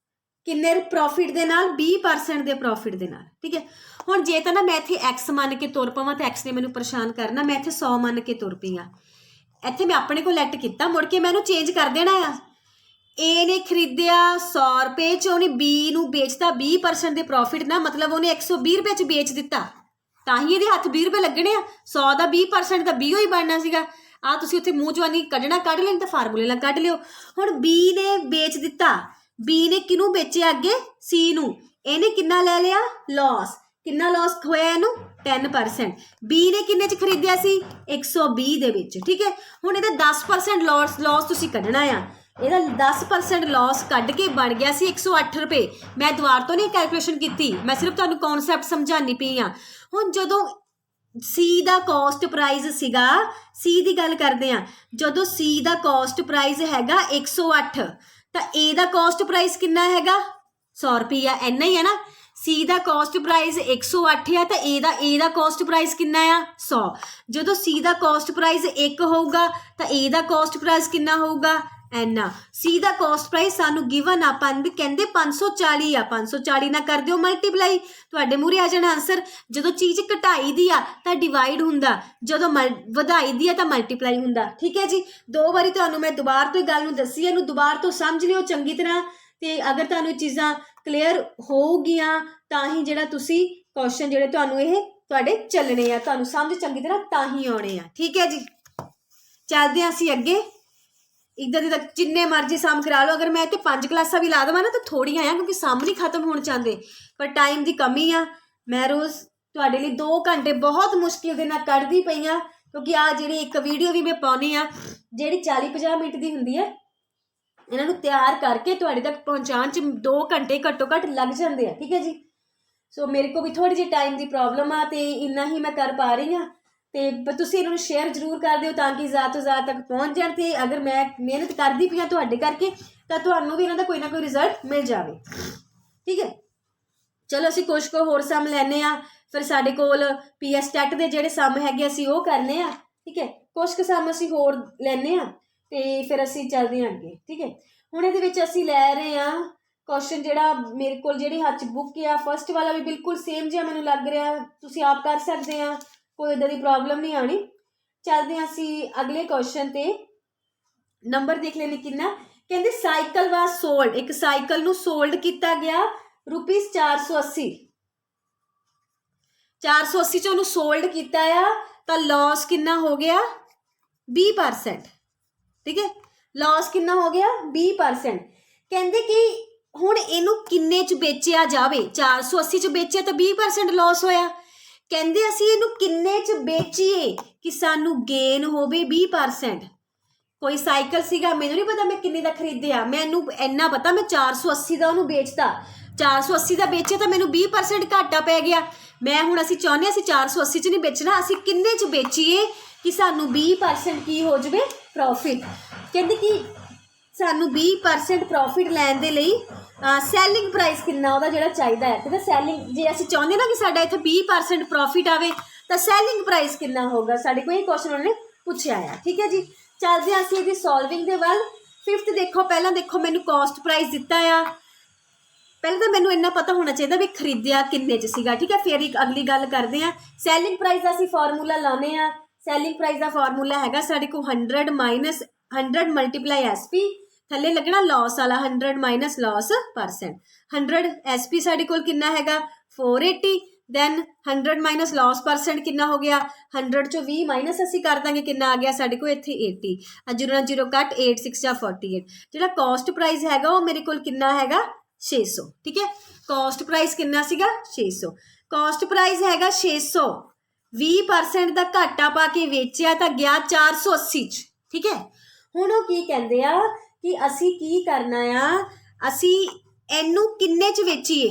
ਕਿੰਨੇ ਪ੍ਰੋਫਿਟ ਦੇ ਨਾਲ 20% ਦੇ ਪ੍ਰੋਫਿਟ ਦੇ ਨਾਲ। ਠੀਕ ਹੈ, ਹੁਣ ਜੇ ਤਾਂ ਨਾ ਮੈਂ ਇੱਥੇ X ਮੰਨ ਕੇ ਤੁਰ ਪਵਾਂ ਤਾਂ X ਨੇ ਮੈਨੂੰ ਪਰੇਸ਼ਾਨ ਕਰਨਾ, ਮੈਂ ਇੱਥੇ 100 ਮੰਨ ਕੇ ਤੁਰ ਪਈ ਆ, ਇੱਥੇ ਮੈਂ ਆਪਣੇ ਕੋਲ ਲੈਟ ਕੀਤਾ, ਮੁੜ ਕੇ ਮੈਂ ਇਹਨੂੰ ਚੇਂਜ ਕਰ ਦੇਣਾ ਆ। A ਨੇ ਖਰੀਦਿਆ 100 ਰੁਪਏ 'ਚ, ਉਹਨੇ B ਨੂੰ ਵੇਚਤਾ 20% ਦੇ ਪ੍ਰੋਫਿਟ ਨਾਲ, ਮਤਲਬ ਉਹਨੇ 120 ਰੁਪਏ 'ਚ ਵੇਚ ਦਿੱਤਾ, ਤਾਂ ਹੀ ਇਹਦੇ ਹੱਥ 20 ਰੁਪਏ ਲੱਗਣੇ ਆ। 100 ਦਾ 20% ਤਾਂ 20 ਹੀ ਬਣਨਾ ਸੀਗਾ। ਆ ਤੁਸੀਂ ਉੱਥੇ ਮੂੰਹ ਜਵਾਨੀ ਕੱਢਣਾ ਕੱਢ ਲੈਣ ਤਾਂ ਫਾਰਮੂਲੇ ਨਾਲ ਕੱਢ ਲਿਓ। ਹੁਣ B ਨੇ ਵੇਚ ਦਿੱਤਾ, B ਨੇ ਕਿਹਨੂੰ ਵੇਚਿਆ ਅੱਗੇ C ਨੂੰ, ਇਹਨੇ ਕਿੰਨਾ ਲੈ ਲਿਆ ਲਾਸ, ਕਿੰਨਾ ਲਾਸ ਹੋਇਆ ਇਹਨੂੰ 10%। B ਨੇ ਕਿੰਨੇ 'ਚ ਖਰੀਦਿਆ ਸੀ 120 ਦੇ ਵਿੱਚ। ਠੀਕ ਹੈ, ਹੁਣ ਇਹਦਾ 10% ਲਾਸ ਤੁਸੀਂ ਕੱਢਣਾ ਆ, ਇਹਦਾ 10% ਲਾਸ ਕੱਢ ਕੇ ਬਣ ਗਿਆ ਸੀ 108 ਰੁਪਏ। ਮੈਂ ਦੁਬਾਰਾ ਤੋਂ ਨਹੀਂ ਕੈਲਕੂਲੇਸ਼ਨ ਕੀਤੀ, ਮੈਂ ਸਿਰਫ ਤੁਹਾਨੂੰ ਕੌਨਸੈਪਟ ਸਮਝਾਉਣੀ ਪਈ ਆ। ਹੁਣ ਜਦੋਂ C ਦਾ ਕੋਸਟ ਪ੍ਰਾਈਸ ਸੀਗਾ, C ਦੀ ਗੱਲ ਕਰਦੇ ਆ, ਜਦੋਂ C ਦਾ ਕੋਸਟ ਪ੍ਰਾਈਸ ਹੈਗਾ 108 ਤਾਂ A ਦਾ ਕੋਸਟ ਪ੍ਰਾਈਸ ਕਿੰਨਾ ਹੈਗਾ 100 ਰੁਪਈਆ, ਇੰਨਾ ਹੀ ਹੈ ਨਾ। C ਦਾ ਕੋਸਟ ਪ੍ਰਾਈਸ 108 ਆ ਤਾਂ A ਦਾ ਕੋਸਟ ਪ੍ਰਾਈਸ ਕਿੰਨਾ ਆ 100। ਜਦੋਂ C ਦਾ ਕੋਸਟ ਪ੍ਰਾਈਸ 1 ਹੋਊਗਾ ਤਾਂ A ਦਾ ਕੋਸਟ ਪ੍ਰਾਈਸ ਕਿੰਨਾ ਹੋਊਗਾ ਇੰਨਾ। C ਦਾ ਕੋਸਟ ਪ੍ਰਾਈਸ ਸਾਨੂੰ ਗਿਵਨ ਆਪਾਂ ਕਹਿੰਦੇ 540 ਆ, 540 ਨਾਲ ਕਰ ਦਿਓ ਮਲਟੀਪਲਾਈ, ਤੁਹਾਡੇ ਮੂਹਰੇ ਆ ਜਾਣਾ ਆਨਸਰ। ਜਦੋਂ ਚੀਜ਼ ਘਟਾਈ ਦੀ ਆ ਤਾਂ ਡਿਵਾਈਡ ਹੁੰਦਾ, ਜਦੋਂ ਵਧਾਈ ਦੀ ਆ ਤਾਂ ਮਲਟੀਪਲਾਈ ਹੁੰਦਾ। ਠੀਕ ਹੈ ਜੀ, 2 ਵਾਰੀ ਤੁਹਾਨੂੰ ਮੈਂ ਦੁਬਾਰਾ ਤੋਂ ਗੱਲ ਨੂੰ ਦੱਸੀ, ਇਹਨੂੰ ਦੁਬਾਰਾ ਤੋਂ ਸਮਝ ਲਿਓ ਚੰਗੀ ਤਰ੍ਹਾਂ, ਤੇ ਅਗਰ ਤੁਹਾਨੂੰ ਚੀਜ਼ਾਂ ਕਲੀਅਰ ਹੋਊਗੀਆਂ ਤਾਂ ਹੀ ਜਿਹੜਾ ਤੁਸੀਂ ਕੁਐਸਚਨ ਜਿਹੜੇ ਤੁਹਾਨੂੰ ਇਹ ਤੁਹਾਡੇ ਚੱਲਣੇ ਆ, ਤੁਹਾਨੂੰ ਸਮਝ ਚੰਗੀ ਤਰ੍ਹਾਂ ਤਾਂ ਹੀ ਆਉਣੇ ਆ। ਠੀਕ ਹੈ ਜੀ, ਚੱਲਦੇ ਹਾਂ ਅਸੀਂ ਅੱਗੇ। ਇੱਦਾਂ ਦੇ ਤਾਂ ਜਿੰਨੇ ਮਰਜ਼ੀ ਸਮ ਕਰਾ ਲਓ, ਅਗਰ ਮੈਂ ਇੱਥੇ 5 ਕਲਾਸਾਂ ਵੀ ਲਾ ਦੇਵਾਂ ਨਾ ਤਾਂ ਥੋੜ੍ਹੀਆਂ ਆ, ਕਿਉਂਕਿ ਸਮ ਨਹੀਂ ਖਤਮ ਹੋਣ ਚਾਹੁੰਦੇ, ਪਰ ਟਾਈਮ ਦੀ ਕਮੀ ਆ। ਮੈਂ ਰੋਜ਼ ਤੁਹਾਡੇ ਲਈ 2 ਘੰਟੇ ਬਹੁਤ ਮੁਸ਼ਕਿਲ ਦੇ ਨਾਲ ਕੱਢਦੀ ਪਈ ਆ, ਕਿਉਂਕਿ ਆ ਜਿਹੜੀ ਇੱਕ ਵੀਡੀਓ ਵੀ ਮੈਂ ਪਾਉਣੀ ਆ ਜਿਹੜੀ 40-50 ਮਿੰਟ ਦੀ ਹੁੰਦੀ ਹੈ, ਇਹਨਾਂ ਨੂੰ ਤਿਆਰ ਕਰਕੇ ਤੁਹਾਡੇ ਤੱਕ ਪਹੁੰਚਾਉਣ 'ਚ 2 ਘੰਟੇ ਘੱਟੋ ਘੱਟ ਲੱਗ ਜਾਂਦੇ ਆ। ਠੀਕ ਹੈ ਜੀ, ਸੋ ਮੇਰੇ ਕੋਲ ਵੀ ਥੋੜ੍ਹੀ ਜਿਹੀ ਟਾਈਮ ਦੀ ਪ੍ਰੋਬਲਮ ਆ ਅਤੇ ਇੰਨਾ ਹੀ ਮੈਂ ਕਰ ਪਾ ਰਹੀ ਹਾਂ। ਅਤੇ ਤੁਸੀਂ ਇਹਨਾਂ ਨੂੰ ਸ਼ੇਅਰ ਜ਼ਰੂਰ ਕਰ ਦਿਓ ਤਾਂ ਕਿ ਜ਼ਿਆਦਾ ਤੋਂ ਜ਼ਿਆਦਾ ਤੱਕ ਪਹੁੰਚ ਜਾਣ, ਅਤੇ ਅਗਰ ਮੈਂ ਮਿਹਨਤ ਕਰਦੀ ਪਈ ਹਾਂ ਤੁਹਾਡੇ ਕਰਕੇ ਤਾਂ ਤੁਹਾਨੂੰ ਵੀ ਇਹਨਾਂ ਦਾ ਕੋਈ ਨਾ ਕੋਈ ਰਿਜ਼ਲਟ ਮਿਲ ਜਾਵੇ। ਠੀਕ ਹੈ, ਚਲੋ ਅਸੀਂ ਕੁਛ ਕੁ ਹੋਰ ਸਮ ਲੈਂਦੇ ਹਾਂ, ਫਿਰ ਸਾਡੇ ਕੋਲ PS ਟੈਟ ਦੇ ਜਿਹੜੇ ਸਮ ਹੈਗੇ ਅਸੀਂ ਉਹ ਕਰਨੇ ਆ। ਠੀਕ ਹੈ, ਕੁਛ ਕੁ ਸਮ ਅਸੀਂ ਹੋਰ ਲੈਂਦੇ ਹਾਂ ਅਤੇ ਫਿਰ ਅਸੀਂ ਚੱਲਦੇ ਹਾਂ ਅੱਗੇ। ਠੀਕ ਹੈ, ਹੁਣ ਇਹਦੇ ਵਿੱਚ ਅਸੀਂ ਲੈ ਰਹੇ ਹਾਂ ਕੁਐਸਚਨ, ਜਿਹੜਾ ਮੇਰੇ ਕੋਲ ਜਿਹੜੀ ਹੱਥ 'ਚ ਬੁੱਕ ਆ, ਫਸਟ ਵਾਲਾ ਵੀ ਬਿਲਕੁਲ ਸੇਮ ਜਿਹਾ ਮੈਨੂੰ ਲੱਗ ਰਿਹਾ, ਤੁਸੀਂ ਆਪ ਕਰ ਸਕਦੇ ਆ, ਕੋਈ ਇੱਦਾਂ ਦੀ ਪ੍ਰੋਬਲਮ ਨਹੀਂ ਆਉਣੀ। ਚੱਲਦੇ ਹਾਂ ਅਸੀਂ ਅਗਲੇ ਕੁਐਸਚਨ 'ਤੇ। ਨੰਬਰ ਦੇਖ ਲੈਣੇ ਕਿੰਨਾ, ਕਹਿੰਦੇ ਸਾਈਕਲ ਵਾਜ ਸੋਲਡ, ਇੱਕ ਸਾਈਕਲ ਨੂੰ ਸੋਲਡ ਕੀਤਾ ਗਿਆ ਰੁਪੀਸ 480, 480 'ਚ ਉਹਨੂੰ ਸੋਲਡ ਕੀਤਾ ਆ ਤਾਂ ਲਾਸ ਕਿੰਨਾ ਹੋ ਗਿਆ 20%। ਠੀਕ ਹੈ, ਲਾਸ ਕਿੰਨਾ ਹੋ ਗਿਆ 20%। ਕਹਿੰਦੇ ਕਿ ਹੁਣ ਇਹਨੂੰ ਕਿੰਨੇ 'ਚ ਵੇਚਿਆ ਜਾਵੇ, 480 'ਚ ਵੇਚਿਆ ਤਾਂ 20% ਲਾਸ ਹੋਇਆ, ਕਹਿੰਦੇ ਅਸੀਂ ਇਹਨੂੰ ਕਿੰਨੇ 'ਚ ਵੇਚੀਏ ਕਿ ਸਾਨੂੰ ਗੇਨ ਹੋਵੇ 20%। ਕੋਈ ਸਾਈਕਲ ਸੀਗਾ, ਮੈਨੂੰ ਨਹੀਂ ਪਤਾ ਮੈਂ ਕਿੰਨੇ ਦਾ ਖਰੀਦਿਆ, ਮੈਨੂੰ ਇੰਨਾ ਪਤਾ ਮੈਂ 480 ਦਾ ਉਹਨੂੰ ਵੇਚਤਾ, 480 ਦਾ ਵੇਚਿਆ ਤਾਂ ਮੈਨੂੰ 20% ਘਾਟਾ ਪੈ ਗਿਆ। ਮੈਂ ਹੁਣ ਅਸੀਂ ਚਾਹੁੰਦੇ ਅਸੀਂ 480 'ਚ ਨਹੀਂ ਵੇਚਣਾ, ਅਸੀਂ ਕਿੰਨੇ 'ਚ ਵੇਚੀਏ ਕਿ ਸਾਨੂੰ 20% ਕੀ ਹੋ ਜਾਵੇ ਪ੍ਰੋਫਿਟ। ਕਹਿੰਦੇ ਕਿ ਸਾਨੂੰ 20% ਪ੍ਰੋਫਿਟ ਲੈਣ ਦੇ ਲਈ ਸੈਲਿੰਗ ਪ੍ਰਾਈਸ ਕਿੰਨਾ ਉਹਦਾ ਜਿਹੜਾ ਚਾਹੀਦਾ ਹੈ। ਕਹਿੰਦਾ ਸੈਲਿੰਗ, ਜੇ ਅਸੀਂ ਚਾਹੁੰਦੇ ਨਾ ਕਿ ਸਾਡਾ ਇੱਥੇ 20% ਪ੍ਰੋਫਿਟ ਆਵੇ ਤਾਂ ਸੈਲਿੰਗ ਪ੍ਰਾਈਸ ਕਿੰਨਾ ਹੋਊਗਾ, ਸਾਡੇ ਕੋਲ ਇਹ ਕੁਐਸਚਨ ਉਹਨੇ ਪੁੱਛਿਆ ਆ। ਠੀਕ ਹੈ ਜੀ, ਚੱਲਦੇ ਹਾਂ ਅਸੀਂ ਇਹਦੀ ਸੋਲਵਿੰਗ ਦੇ ਵੱਲ। 5th ਦੇਖੋ, ਪਹਿਲਾਂ ਦੇਖੋ ਮੈਨੂੰ ਕੋਸਟ ਪ੍ਰਾਈਸ ਦਿੱਤਾ ਆ, ਪਹਿਲਾਂ ਤਾਂ ਮੈਨੂੰ ਇੰਨਾ ਪਤਾ ਹੋਣਾ ਚਾਹੀਦਾ ਵੀ ਖਰੀਦਿਆ ਕਿੰਨੇ 'ਚ ਸੀਗਾ। ਠੀਕ ਹੈ, ਫਿਰ ਇੱਕ ਅਗਲੀ ਗੱਲ ਕਰਦੇ ਹਾਂ। ਸੈਲਿੰਗ ਪ੍ਰਾਈਸ ਦਾ ਅਸੀਂ ਫਾਰਮੂਲਾ ਲਾਉਂਦੇ ਹਾਂ। ਸੈਲਿੰਗ ਪ੍ਰਾਈਸ ਦਾ ਫਾਰਮੂਲਾ ਹੈਗਾ ਸਾਡੇ ਕੋਲ 100 ਮਲਟੀਪਲਾਈ SP थल्ले लगना लॉस वाला 100 माइनस लॉस परसेंट 100 SP साडे कोल कितना हैगा 480 दैन 100 माइनस लॉस परसेंट कितना हो गया 100 चो 20 माइनस असी कर देंगे कितना आ गया साडे कोल इत्थे 80 जीरो ना जीरो कट 8 6 जा 48 जिहड़ा कॉस्ट प्राइस हैगा वो मेरे कोल कितना हैगा 600 ठीक है कॉस्ट प्राइस कितना सीगा 600 कॉस्ट प्राइस हैगा 600 20% ਦਾ ਘਾਟਾ ਪਾ ਕੇ ਵੇਚਿਆ ਤਾਂ ਗਿਆ 480 ਚ ਠੀਕ ਹੈ ਹੁਣ ਉਹ ਕੀ ਕਹਿੰਦੇ ਆ ਕਿ ਅਸੀਂ ਕੀ ਕਰਨਾ ਆ ਅਸੀਂ ਇਹਨੂੰ ਕਿੰਨੇ ਚ ਵੇਚੀਏ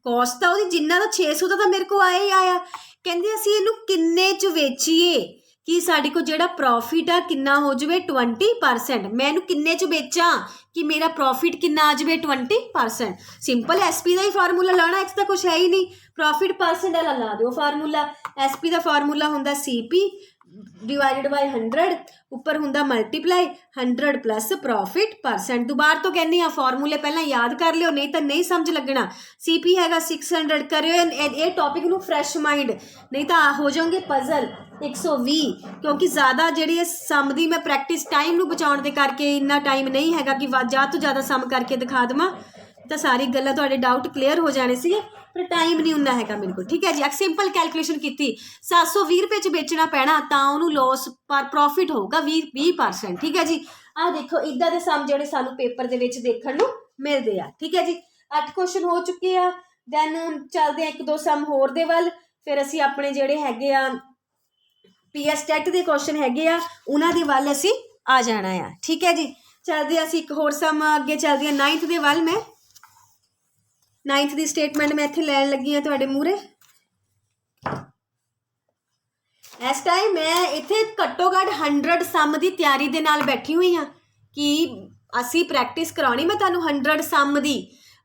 ਕੋਸਟ ਤਾਂ ਉਹਦੀ ਜਿੰਨਾ ਦਾ 600 ਦਾ ਤਾਂ ਮੇਰੇ ਕੋ ਆਇਆ ਹੀ ਆਇਆ ਕਹਿੰਦੇ ਅਸੀਂ ਇਹਨੂੰ ਕਿੰਨੇ ਚ ਵੇਚੀਏ ਕਿ ਸਾਡੇ ਕੋ ਜਿਹੜਾ ਪ੍ਰੋਫਿਟ ਆ ਕਿੰਨਾ ਹੋ ਜਾਵੇ 20% ਮੈਂ ਇਹਨੂੰ ਕਿੰਨੇ ਚ ਵੇਚਾਂ ਕਿ ਮੇਰਾ ਪ੍ਰੋਫਿਟ ਕਿੰਨਾ ਆ ਜਾਵੇ 20% ਸਿੰਪਲ ਐਸਪੀ ਦਾ ਹੀ ਫਾਰਮੂਲਾ ਲਾਣਾ ਇੱਥੇ ਤਾਂ ਕੁਝ ਹੈ ਹੀ ਨਹੀਂ ਪ੍ਰੋਫਿਟ ਪਰਸੈਂਟ ਵਾਲਾ ਲਾ ਦਿਓ ਫਾਰਮੂਲਾ ਐਸਪੀ ਦਾ ਫਾਰਮੂਲਾ ਹੁੰਦਾ ਸੀਪੀ डिवाइडेड बाय 100 उपर हुंदा मल्टीप्लाई 100 प्लस प्रॉफिट परसेंट दोबारा तो कहनी हाँ फॉर्मूले पहला याद कर लियो नहीं तो नहीं समझ लगना सीपी हैगा 600 करियो ये टॉपिक नू फ्रैश माइंड नहीं तो हो जाओगे पजल 120 क्योंकि ज़्यादा जी सम की मैं प्रैक्टिस टाइम नू बचाने के करके इन्ना टाइम नहीं हैगा कि ज़्यादा तो ज़्यादा सम करके दिखा देवां तो सारी गल्लां तुहाडे डाउट क्लीयर हो जाने सी पर टाइम नहीं उन्ना हैगा मेरे को ठीक है जी एक सिंपल कैलकुलेशन की 720 रुपये च बेचना पैना तो उन्होंने लॉस पर प्रॉफिट होगा 20% ठीक है जी आ देखो इदा के सम जो सानू पेपर के देखने को मिलते हैं ठीक है जी 8 क्वेश्चन हो चुके हैं दैन चलते हैं 1-2 सम होर दे वल फिर असी अपने जोड़े हैगे PS टेट के क्वेश्चन हैगे उन्हां दे वल असी आ जाना है ठीक है जी चलते असी एक होर सम अगे चलते हैं 9th के वल मैं 9th की स्टेटमेंट मैं इत्थे लैन लगी हाँ तुहाडे मूहरे इस टाइम मैं इत्थे घट्टो घट्ट 100 सम की तैयारी दे नाल बैठी हुई हाँ कि असी प्रैक्टिस करानी मैं तुहानूं 100 सम की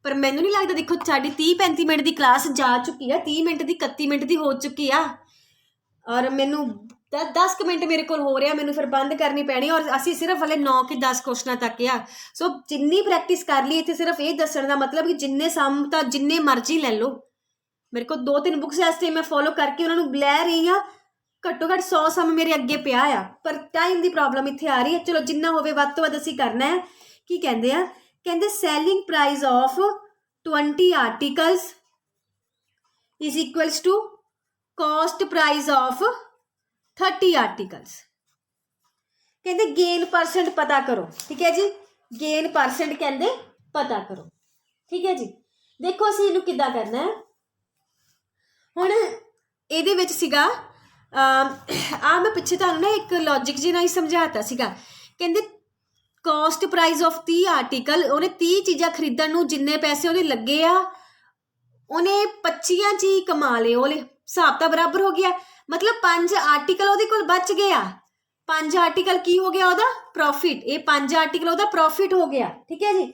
पर मैनूं नहीं लगता देखो साडी 30-35 मिनट की क्लास जा चुकी है 30 मिनट की 31 मिनट की हो चुकी है और मैनूं 10 मिनट मेरे को हो रहा मैनूं फिर बंद करनी पैनी और असी सिर्फ हले 9 के 10 क्वेश्चनों तक आ सो जिन्नी प्रैक्टिस कर ली इत्थे सिर्फ ये दसण का मतलब कि जिन्ने सम तो जिन्ने मर्जी ले लो मेरे को 2-3 बुक्स इस टाइम मैं फॉलो करके उन्होंने लै रही हाँ घट्टो घट्ट 100 सम मेरे अगे पिया आ पर टाइम की प्रॉब्लम इत्थे आ रही है चलो जिन्ना होवे वध तो वध असीं करना है की कहंदे आ कहंदे selling price of 20 articles is equals to cost price of 30 articles कहते गेन परसेंट पता करो ठीक है जी गेन परसेंट कहते पता करो ठीक है जी देखो असीं इहनूं किद्दां करना है हुण इहदे विच सीगा मैं पिछे तुहानूं ना एक लॉजिक जी नाल समझाता सीगा कहते कॉस्ट प्राइस ऑफ 30 आर्टिकल उन्हें 30 चीज़ां खरीदण नूं जिन्ने पैसे उहदे लगे आ उन्हें 25 च ही कमा लए ओले हिसाब तां बराबर हो गया मतलब 5 आर्टिकल ਉਹਦੇ ਕੋਲ बच गया 5 आर्टिकल की हो गया ਉਹਦਾ प्रॉफिट ये 5 आर्टिकल ਉਹਦਾ प्रॉफिट हो गया ठीक है जी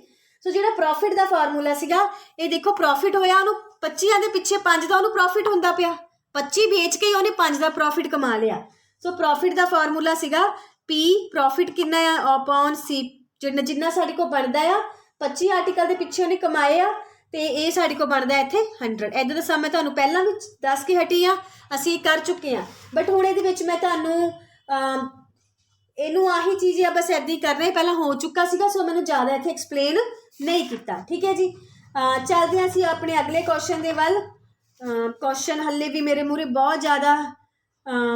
सो ਜਿਹੜਾ प्रॉफिट ਦਾ फार्मूला ਸੀਗਾ ਇਹ देखो प्रॉफिट होया ਉਹਨੂੰ 25 ਦੇ ਪਿੱਛੇ 5 ਦਾ ਉਹਨੂੰ प्रॉफिट ਹੁੰਦਾ ਪਿਆ 25 ਵੇਚ ਕੇ ਉਹਨੇ 5 ਦਾ प्रॉफिट कमा लिया सो प्रॉफिट ਦਾ फार्मूला ਸੀਗਾ P प्रॉफिट कितना है अपॉन C जिन्ना ਸਾਡੇ ਕੋਲ ਬਣਦਾ ਆ 25 आर्टिकल ਦੇ ਪਿੱਛੇ ਉਹਨੇ कमाए आ तो ये साढ़े को बनता है इत्थे 100 इदां दा सम मैं तुहानूं पहलां भी दस के हटी हाँ असीं कर चुके हैं बट हुण इहदे विच मैं तुहानूं इहनूं आही चीज़ है बस इदां ही करना है पहलां हो चुका सीगा सो मैनूं ज़्यादा इत्थे एक्सप्लेन नहीं किया ठीक है जी चलदे हां असीं अपने अगले क्वेश्चन दे वल क्वेश्चन हल्ले भी मेरे मूहरे बहुत ज़्यादा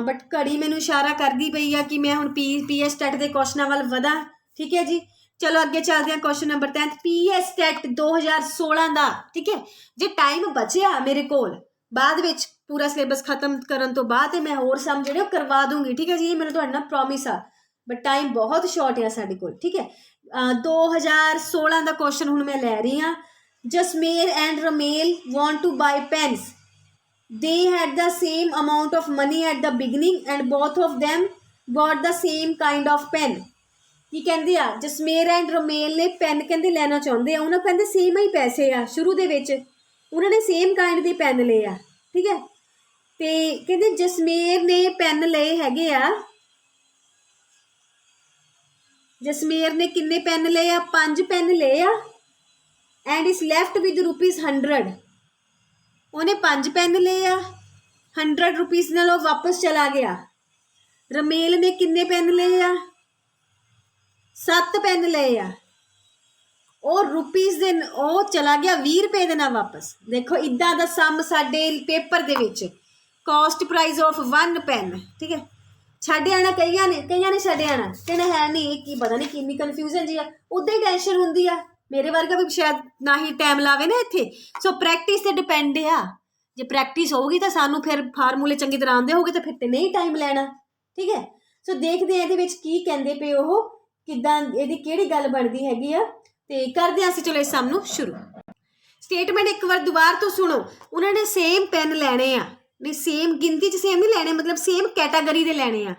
बट घड़ी मैनूं इशारा करदी पई आ कि मैं हुण PS टेट दे क्वेश्चनां वल वधां ठीक है जी चलो अगे चलते हैं क्वेश्चन नंबर 10 PS टेट 2016 का ठीक है जो टाइम बचिया मेरे को बाद विच पूरा सिलेबस खत्म करन तो बाद मैं होर सम जिहड़े करवा दूंगी ठीक है जी ये मेरे तुहाडे नाल प्रॉमिस आ बट टाइम बहुत शॉर्ट है साडे कोल ठीक है 2016 का क्वेश्चन हुण मैं लै रही हाँ Jasmer and Ramel want to buy pens they had the same amount of money at the beginning and both of them bought the same kind of pen की कहते आ जसमेर एंड रमेल ने पेन कहते लैना चाहते हैं उन्होंने कहते सेम ही पैसे आ शुरू दे विच उन्होंने सेम काइंड के पेन ले आ ठीक है तो कहते जसमेर ने पेन ले हैगे आ जसमेर ने किन्ने पेन ले आ 5 पेन ले आ एंड इस लैफ्ट विद ₹100 उन्हें 5 पेन ले आ ₹100 नाल वापस चला गया रमेल ने किन्ने पेन ले आ 7 पेन ले आ ਉਹ ਰੁਪੀਸ ਦੇ ਉਹ ਚਲਾ ਗਿਆ 20 ਰੁਪਏ ਦੇ ਨਾਲ ਵਾਪਸ। ਦੇਖੋ ਇੱਦਾਂ ਦਾ ਸਮ ਸਾਡੇ ਪੇਪਰ ਦੇ ਵਿੱਚ ਕੋਸਟ ਪ੍ਰਾਈਸ ਆਫ 1 ਪੈਨ, ਠੀਕ ਹੈ। ਛੱਡ ਆਣਾ ਕਈਆਂ ਨੇ ਛੱਡ ਆਣਾ, ਕਹਿੰਦਾ ਹੈ ਨਹੀਂ ਇਹ ਕੀ ਪਤਾ ਨਹੀਂ ਕਿੰਨੀ ਕਨਫਿਊਜ਼ਨ ਜੀ ਆ, ਉੱਦਾਂ ਹੀ ਟੈਨਸ਼ਨ ਹੁੰਦੀ ਆ। ਮੇਰੇ ਵਰਗਾ ਵੀ ਸ਼ਾਇਦ ਨਾ ਹੀ ਟਾਈਮ ਲਾਵੇ ਨਾ ਇੱਥੇ। ਸੋ ਪ੍ਰੈਕਟਿਸ ਤੇ ਡਿਪੈਂਡ ਆ, ਜੇ ਪ੍ਰੈਕਟਿਸ ਹੋਊਗੀ ਤਾਂ ਸਾਨੂੰ ਫਿਰ ਫਾਰਮੂਲੇ ਚੰਗੀ ਤਰ੍ਹਾਂ ਆਉਂਦੇ ਹੋਗੇ ਤਾਂ ਫਿਰ ਤੇ ਨਹੀਂ ਟਾਈਮ ਲੈਣਾ, ਠੀਕ ਹੈ। ਸੋ ਦੇਖਦੇ ਆ ਇਹਦੇ ਵਿੱਚ ਕੀ ਕਹਿੰਦੇ ਪਏ, ਉਹ ਕਿੱਦਾਂ ਇਹਦੀ ਕਿਹੜੀ ਗੱਲ ਬਣਦੀ ਹੈਗੀ ਆ, ਤੇ ਕਰਦੇ ਹਾਂ ਅਸੀਂ। ਚਲੋ ਇਸ ਸਮ ਨੂੰ ਸ਼ੁਰੂ। ਸਟੇਟਮੈਂਟ ਇੱਕ ਵਾਰ ਦੁਬਾਰਾ ਤੋਂ ਸੁਣੋ। ਉਹਨਾਂ ਨੇ ਸੇਮ ਪੈਨ ਲੈਣੇ ਆ, ਨਹੀਂ ਸੇਮ ਗਿਣਤੀ 'ਚ ਸੇਮ ਨਹੀਂ ਲੈਣੇ, ਮਤਲਬ ਸੇਮ ਕੈਟਾਗਰੀ ਦੇ ਲੈਣੇ ਆ।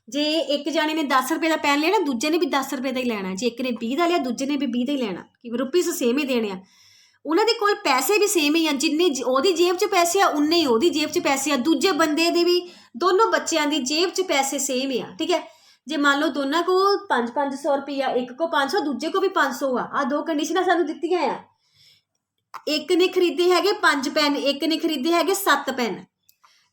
ਜੇ ਇੱਕ ਜਾਣੇ ਨੇ 10 ਰੁਪਏ ਦਾ ਪੈਨ ਲੈਣਾ, ਦੂਜੇ ਨੇ ਵੀ 10 ਰੁਪਏ ਦਾ ਹੀ ਲੈਣਾ। ਜੇ ਇੱਕ ਨੇ 20 ਦਾ ਲਿਆ, ਦੂਜੇ ਨੇ ਵੀ 20 ਦਾ ਹੀ ਲੈਣਾ, ਕਿ ਰੁਪੀਸ ਸੇਮ ਹੀ ਦੇਣੇ ਆ। ਉਹਨਾਂ ਦੇ ਕੋਲ ਪੈਸੇ ਵੀ ਸੇਮ ਹੀ ਆ, ਜਿੰਨੇ ਉਹਦੀ ਜੇਬ 'ਚ ਪੈਸੇ ਆ ਉਨੇ ਹੀ ਉਹਦੀ ਜੇਬ 'ਚ ਪੈਸੇ ਆ, ਦੂਜੇ ਬੰਦੇ ਦੇ ਵੀ, ਦੋਨੋਂ ਬੱਚਿਆਂ ਦੀ ਜੇਬ 'ਚ ਪੈਸੇ ਸੇਮ ਆ, ਠੀਕ ਹੈ। ਜੇ ਮੰਨ ਲਓ ਦੋਨਾਂ ਕੋਲ 500 ਰੁਪਈਆ, ਇੱਕ ਕੋ 500, ਦੂਜੇ ਕੋ ਵੀ 500 ਆ ਦੋ ਕੰਡੀਸ਼ਨਾਂ ਸਾਨੂੰ ਦਿੱਤੀਆਂ ਆ। ਇੱਕ ਨੇ ਖਰੀਦੇ ਹੈਗੇ 5 ਪੈਨ, ਇੱਕ ਨੇ ਖਰੀਦੇ ਹੈਗੇ 7 ਪੈਨ।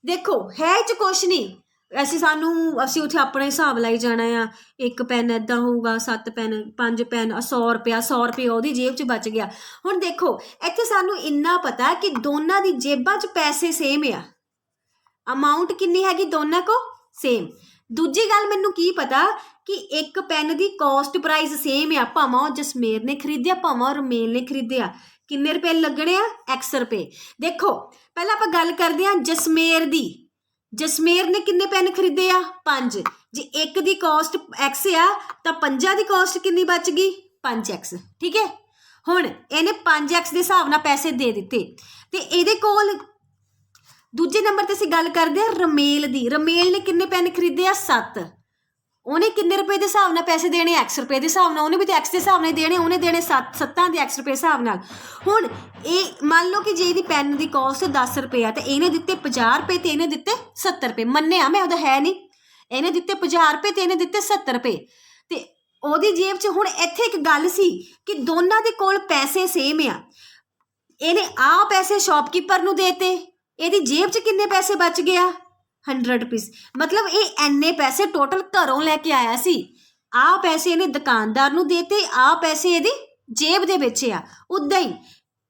ਦੇਖੋ ਹੈ ਇਹ 'ਚ ਕੁਛ ਨਹੀਂ, ਅਸੀਂ ਉੱਥੇ ਆਪਣੇ ਹਿਸਾਬ ਲਾਈ ਜਾਣਾ ਆ। ਇੱਕ ਪੈਨ ਇੱਦਾਂ ਹੋਊਗਾ, 7 ਪੈਨ, 5 ਪੈਨ, 100 ਰੁਪਇਆ ਉਹਦੀ ਜੇਬ 'ਚ ਬਚ ਗਿਆ। ਹੁਣ ਦੇਖੋ ਇੱਥੇ ਸਾਨੂੰ ਇੰਨਾ ਪਤਾ ਕਿ ਦੋਨਾਂ ਦੀ ਜੇਬਾਂ 'ਚ ਪੈਸੇ ਸੇਮ ਆ, ਅਮਾਊਂਟ ਕਿੰਨੀ ਹੈਗੀ ਦੋਨਾਂ ਕੋ ਸੇਮ। ਦੂਜੀ ਗੱਲ ਮੈਨੂੰ ਕੀ ਪਤਾ ਕਿ ਇੱਕ ਪੈਨ ਦੀ ਕੋਸਟ ਪ੍ਰਾਈਸ ਸੇਮ ਆ, ਭਾਵੇਂ ਉਹ ਜਸਮੇਰ ਨੇ ਖਰੀਦਿਆ ਭਾਵੇਂ ਉਹ ਰਮੇਲ ਨੇ ਖਰੀਦਿਆ। ਕਿੰਨੇ ਰੁਪਏ ਲੱਗਣੇ ਆ? X ਰੁਪਏ। ਦੇਖੋ ਪਹਿਲਾਂ ਆਪਾਂ ਗੱਲ ਕਰਦੇ ਹਾਂ ਜਸਮੇਰ ਦੀ। ਜਸਮੇਰ ਨੇ ਕਿੰਨੇ ਪੈਨ ਖਰੀਦੇ ਆ? 5। ਜੇ ਇੱਕ ਦੀ ਕੋਸਟ X ਆ ਤਾਂ 5 ਦੀ ਕੋਸਟ ਕਿੰਨੀ ਬਚ ਗਈ? 5X, ਠੀਕ ਹੈ। ਹੁਣ ਇਹਨੇ 5X ਦੇ ਹਿਸਾਬ ਨਾਲ ਪੈਸੇ ਦੇ ਦਿੱਤੇ, ਤੇ ਇਹਦੇ ਕੋਲ ਦੂਜੇ ਨੰਬਰ ਤੇ ਅਸੀਂ ਗੱਲ ਕਰਦੇ ਹਾਂ ਰਮੇਲ ਦੀ। ਰਮੇਲ ਨੇ ਕਿੰਨੇ ਪੈਨ ਖਰੀਦੇ ਆ? 7। ਉਹਨੇ ਕਿੰਨੇ ਰੁਪਏ ਦੇ ਹਿਸਾਬ ਨਾਲ ਪੈਸੇ ਦੇਣੇ? X ਰੁਪਏ ਦੇ ਹਿਸਾਬ ਨਾਲ। ਉਹਨੇ ਵੀ ਤਾਂ X ਦੇ ਹਿਸਾਬ ਨਾਲ ਦੇਣੇ, ਉਹਨੇ ਦੇਣੇ 7 ਦੇ X ਰੁਪਏ ਹਿਸਾਬ ਨਾਲ। ਹੁਣ ਇਹ ਮੰਨ ਲਓ ਕਿ ਜੇ ਇਹਦੀ ਪੈਨ ਦੀ ਕੋਸਟ 10 ਰੁਪਏ ਆ, ਤੇ ਇਹਨੇ ਦਿੱਤੇ 50 ਰੁਪਏ ਤੇ ਇਹਨੇ ਦਿੱਤੇ 70 ਰੁਪਏ। ਮੰਨਿਆ ਮੈਂ, ਉਹਦਾ ਹੈ ਨਹੀਂ, ਇਹਨੇ ਦਿੱਤੇ 50 ਰੁਪਏ ਤੇ ਇਹਨੇ ਦਿੱਤੇ 70 ਰੁਪਏ, ਤੇ ਉਹਦੀ ਜੇਬ 'ਚ। ਹੁਣ ਇੱਥੇ ਇੱਕ ਗੱਲ ਸੀ ਕਿ ਦੋਨਾਂ ਦੇ ਕੋਲ ਪੈਸੇ ਸੇਮ ਆ। ਇਹਨੇ ਆਹ ਪੈਸੇ ਸ਼ੌਪਕੀਪਰ ਨੂੰ ਦੇਤੇ, ਇਹਦੀ ਜੇਬ 'ਚ ਕਿੰਨੇ ਪੈਸੇ ਬਚ ਗਿਆ? 100 ਰੁਪੀਸ। ਮਤਲਬ ਇਹ ਇੰਨੇ ਪੈਸੇ ਟੋਟਲ ਘਰੋਂ ਲੈ ਕੇ ਆਇਆ ਸੀ। ਆਹ ਪੈਸੇ ਇਹਨੇ ਦੁਕਾਨਦਾਰ ਨੂੰ ਦੇਤੇ, ਆਹ ਪੈਸੇ ਇਹਦੀ ਜੇਬ ਦੇ ਵਿੱਚ ਆ। ਉੱਦਾਂ ਹੀ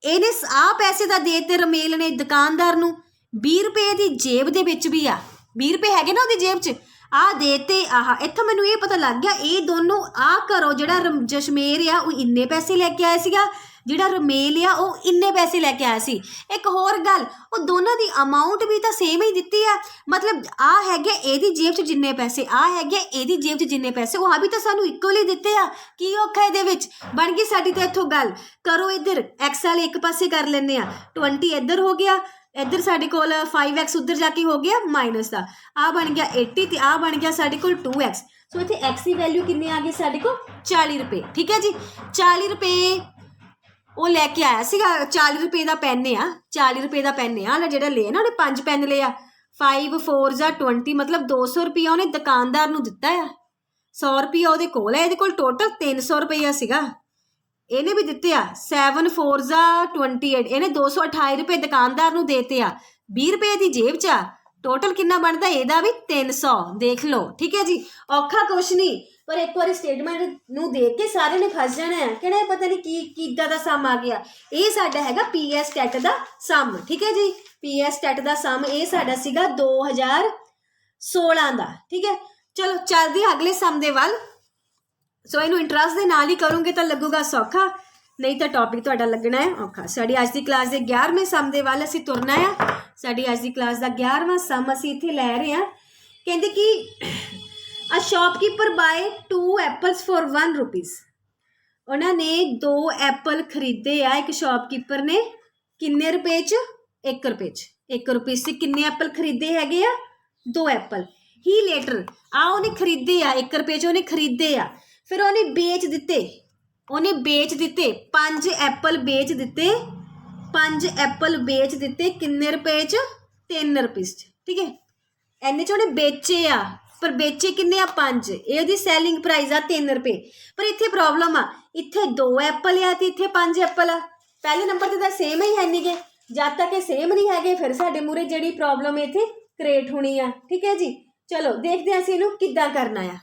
ਇਹਨੇ ਆਹ ਪੈਸੇ ਦਾ ਦੇਤੇ ਰਮੇਲ ਨੇ ਦੁਕਾਨਦਾਰ ਨੂੰ। 20 ਰੁਪਏ ਦੀ ਜੇਬ ਦੇ ਵਿੱਚ ਵੀ ਆ, 20 ਰੁਪਏ ਹੈਗੇ ਨਾ ਉਹਦੀ ਜੇਬ 'ਚ। ਆਹ ਦੇਤੇ ਆਹ। ਇੱਥੋਂ ਮੈਨੂੰ ਇਹ ਪਤਾ ਲੱਗ ਗਿਆ ਇਹ ਦੋਨੋਂ ਆਹ ਘਰੋਂ ਜਿਹੜਾ ਜਸ਼ਮੇਰ ਆ ਉਹ ਇੰਨੇ ਪੈਸੇ ਲੈ ਕੇ ਆਇਆ ਸੀਗਾ, ਜਿਹੜਾ ਰਮੇਲ ਆ ਉਹ ਇੰਨੇ ਪੈਸੇ ਲੈ ਕੇ ਆਇਆ ਸੀ। ਇੱਕ ਹੋਰ ਗੱਲ, ਉਹ ਦੋਨਾਂ ਦੀ ਅਮਾਊਂਟ ਵੀ ਤਾਂ ਸੇਮ ਹੀ ਦਿੱਤੀ ਆ। ਮਤਲਬ ਆਹ ਹੈਗੇ ਇਹਦੀ ਜੇਬ 'ਚ ਜਿੰਨੇ ਪੈਸੇ, ਆਹ ਹੈਗੇ ਇਹਦੀ ਜੇਬ 'ਚ ਜਿੰਨੇ ਪੈਸੇ, ਉਹ ਆ ਵੀ ਤਾਂ ਸਾਨੂੰ ਇਕੁਅਲ ਹੀ ਦਿੱਤੇ ਆ। ਕੀ ਔਖਾ ਇਹਦੇ ਵਿੱਚ? ਬਣ ਗਈ ਸਾਡੀ ਤਾਂ ਇੱਥੋਂ ਗੱਲ। ਕਰੋ ਇੱਧਰ X ਵਾਲੇ ਇੱਕ ਪਾਸੇ ਕਰ ਲੈਂਦੇ ਆ, 20 ਇੱਧਰ ਹੋ ਗਿਆ, ਇੱਧਰ ਸਾਡੇ ਕੋਲ 5X ਉੱਧਰ ਜਾ ਕੇ ਹੋ ਗਿਆ ਮਾਈਨਸ ਦਾ। ਆਹ ਬਣ ਗਿਆ 80 ਤੇ ਆਹ ਬਣ ਗਿਆ ਸਾਡੇ ਕੋਲ 2X। ਸੋ ਇੱਥੇ X ਦੀ ਵੈਲਿਊ ਕਿੰਨੀ ਆ ਗਈ ਸਾਡੇ ਕੋਲ? 40 ਰੁਪਏ, ਠੀਕ ਹੈ ਜੀ। 40 ਰੁਪਏ ਉਹ ਲੈ ਕੇ ਆਇਆ ਸੀਗਾ। 40 ਰੁਪਏ ਦਾ ਪੈਨ ਆ, 40 ਰੁਪਏ ਦਾ ਪੈਨ ਆ ਜਿਹੜਾ ਲਿਆ ਨਾ ਉਹਨੇ। 5 ਪੈਨ ਲਿਆ, 5 4 ਜਾਂ 20, ਮਤਲਬ 200 ਰੁਪਇਆ ਉਹਨੇ ਦੁਕਾਨਦਾਰ ਨੂੰ ਦਿੱਤਾ ਆ। 100 ਰੁਪਇਆ ਉਹਦੇ ਕੋਲ ਹੈ, ਇਹਦੇ ਕੋਲ ਟੋਟਲ 300 ਰੁਪਇਆ ਸੀਗਾ। ਇਹਨੇ ਵੀ ਦਿੱਤੇ ਆ 7 4 ਜਾਂ 28, ਇਹਨੇ 228 ਰੁਪਏ ਦੁਕਾਨਦਾਰ ਨੂੰ ਦੇਤੇ ਆ। 20 ਰੁਪਏ ਦੀ ਜੇਬ 'ਚ ਆ। ਟੋਟਲ ਕਿੰਨਾ ਬਣਦਾ ਇਹਦਾ ਵੀ? 300। ਦੇਖ ਲਓ, ਠੀਕ ਹੈ ਜੀ। ਔਖਾ ਕੁਛ ਨਹੀਂ, ਪਰ ਇੱਕ ਵਾਰੀ ਸਟੇਟਮੈਂਟ ਨੂੰ ਦੇਖ ਕੇ ਸਾਰੇ ਨੇ ਫਸ ਜਾਣਾ ਹੈ, ਕਿਹੜਾ ਪਤਾ ਨਹੀਂ ਕੀ ਕਿੱਦਾਂ ਦਾ ਸਮ ਆ ਗਿਆ। ਇਹ ਸਾਡਾ ਹੈਗਾ PS ਟੈਟ ਦਾ ਸਮ, ਠੀਕ ਹੈ ਜੀ। PS ਟੈਟ ਦਾ ਸਮ ਇਹ ਸਾਡਾ ਸੀਗਾ 2016 ਦਾ, ਠੀਕ ਹੈ। ਚਲੋ ਚੱਲਦੇ ਅਗਲੇ ਸਮ ਦੇ ਵੱਲ। ਸੋ ਇਹਨੂੰ ਇੰਟਰਸਟ ਦੇ ਨਾਲ ਹੀ ਕਰੂੰਗੇ ਤਾਂ ਲੱਗੂਗਾ ਸੌਖਾ, ਨਹੀਂ ਤਾਂ ਟੌਪਿਕ ਤੁਹਾਡਾ ਲੱਗਣਾ ਹੈ ਔਖਾ। ਸਾਡੀ ਅੱਜ ਦੀ ਕਲਾਸ ਦੇ 11ਵੇਂ ਸਮ ਦੇ ਵੱਲ ਅਸੀਂ ਤੁਰਨਾ ਆ। ਸਾਡੀ ਅੱਜ ਦੀ ਕਲਾਸ ਦਾ 11ਵਾਂ ਸਮ ਅਸੀਂ ਇੱਥੇ ਲੈ ਰਹੇ ਹਾਂ। ਕਹਿੰਦੇ ਕਿ A shopkeeper buy 2 apples for 1 rupees। ਉਹਨਾਂ ਨੇ 2 ਐਪਲ ਖਰੀਦੇ ਆ ਇੱਕ ਸ਼ੌਪਕੀਪਰ ਨੇ। ਕਿੰਨੇ ਰੁਪਏ 'ਚ? 1 ਰੁਪਏ 'ਚ। 1 ਰੁਪਏ 'ਚ ਕਿੰਨੇ ਐਪਲ ਖਰੀਦੇ ਹੈਗੇ ਆ? 2 ਐਪਲ। ਹੀ ਲੇਟਰ ਉਹਨੇ ਖਰੀਦੇ ਆ 1 ਰੁਪਏ 'ਚ, ਉਹਨੇ ਖਰੀਦੇ ਆ, ਫਿਰ ਉਹਨੇ ਵੇਚ ਦਿੱਤੇ। 5 ਐਪਲ ਵੇਚ ਦਿੱਤੇ। 5 ਐਪਲ ਵੇਚ ਦਿੱਤੇ ਕਿੰਨੇ ਰੁਪਏ 'ਚ? 3 ਰੁਪਏ 'ਚ, ਠੀਕ ਹੈ। ਇੰਨੇ 'ਚ ਉਹਨੇ ਵੇਚੇ ਆ, ਪਰ ਵੇਚੇ ਕਿੰਨੇ ਆ? 5। ਇਹ ਉਹਦੀ ਸੈਲਿੰਗ ਪ੍ਰਾਈਸ ਆ 3 ਰੁਪਏ। ਪਰ ਇੱਥੇ ਪ੍ਰੋਬਲਮ ਆ, ਇੱਥੇ 2 ਐਪਲ ਆ ਤੇ ਇੱਥੇ 5 ਐਪਲ ਆ। ਪਹਿਲੇ ਨੰਬਰ ਤੇ ਤਾਂ ਸੇਮ ਹੀ ਹੈ ਨਹੀਂ ਗੇ। ਜਦ ਤੱਕ ਇਹ ਸੇਮ ਨਹੀਂ ਹੈਗੇ ਫਿਰ ਸਾਡੇ ਮੂਹਰੇ ਜਿਹੜੀ ਪ੍ਰੋਬਲਮ ਇੱਥੇ ਕ੍ਰੀਏਟ ਹੋਣੀ ਆ, ਠੀਕ ਹੈ ਜੀ। ਚਲੋ ਦੇਖਦੇ ਹਾਂ ਅਸੀਂ ਇਹਨੂੰ ਕਿੱਦਾਂ ਕਰਨਾ ਆ।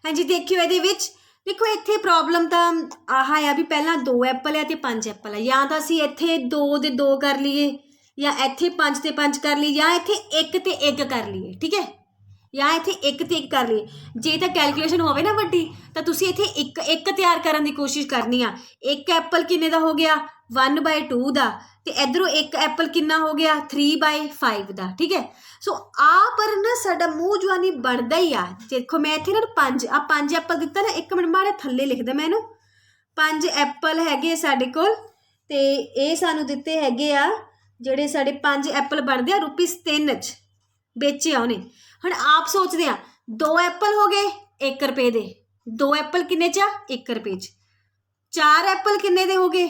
ਹਾਂਜੀ ਦੇਖਿਓ, ਇਹਦੇ ਵਿੱਚ देखो इत्थे प्रॉब्लम तो आह आ भी पहला 2 एप्पल है तो 5 एप्पल है, या तो असी इत्थे 2 दे 2 कर लीए, या इत्थे 5 ते 5 कर लीए, या इत्थे 1 ते 1 कर लीए, ठीक है, या इत्थे 1 ते 1 कर लीए। जे तो कैलकुलेशन होवे ना वड्डी तो तुसी इत्थे 1 तैयार करने की कोशिश करनी आ। 1 एप्पल किन्ने दा हो गया 1/2 दा, ते इधरों 1 एप्पल किन्ना हो गया 3/5 दा, ठीक है। सो आ पर ना साडा मूँह जवानी बनता ही आ। देखो मैं इत्थे ना 5 एप्पल दिता ना, एक मिनट माड़े थल्ले लिख दे मैं इहनूं। 5 एप्पल हैगे साडे कोल, ते ये सानू दिते हैगे आ जिहड़े साडे 5 एप्पल बनदे आ ₹3 च बेचे आ उहने। हुण आप सोचदे आ 2 एप्पल हो गए 1 रुपए दे, 2 एप्पल किन्ने च 1 रुपए च, 4 एप्पल किन्ने दे हो गए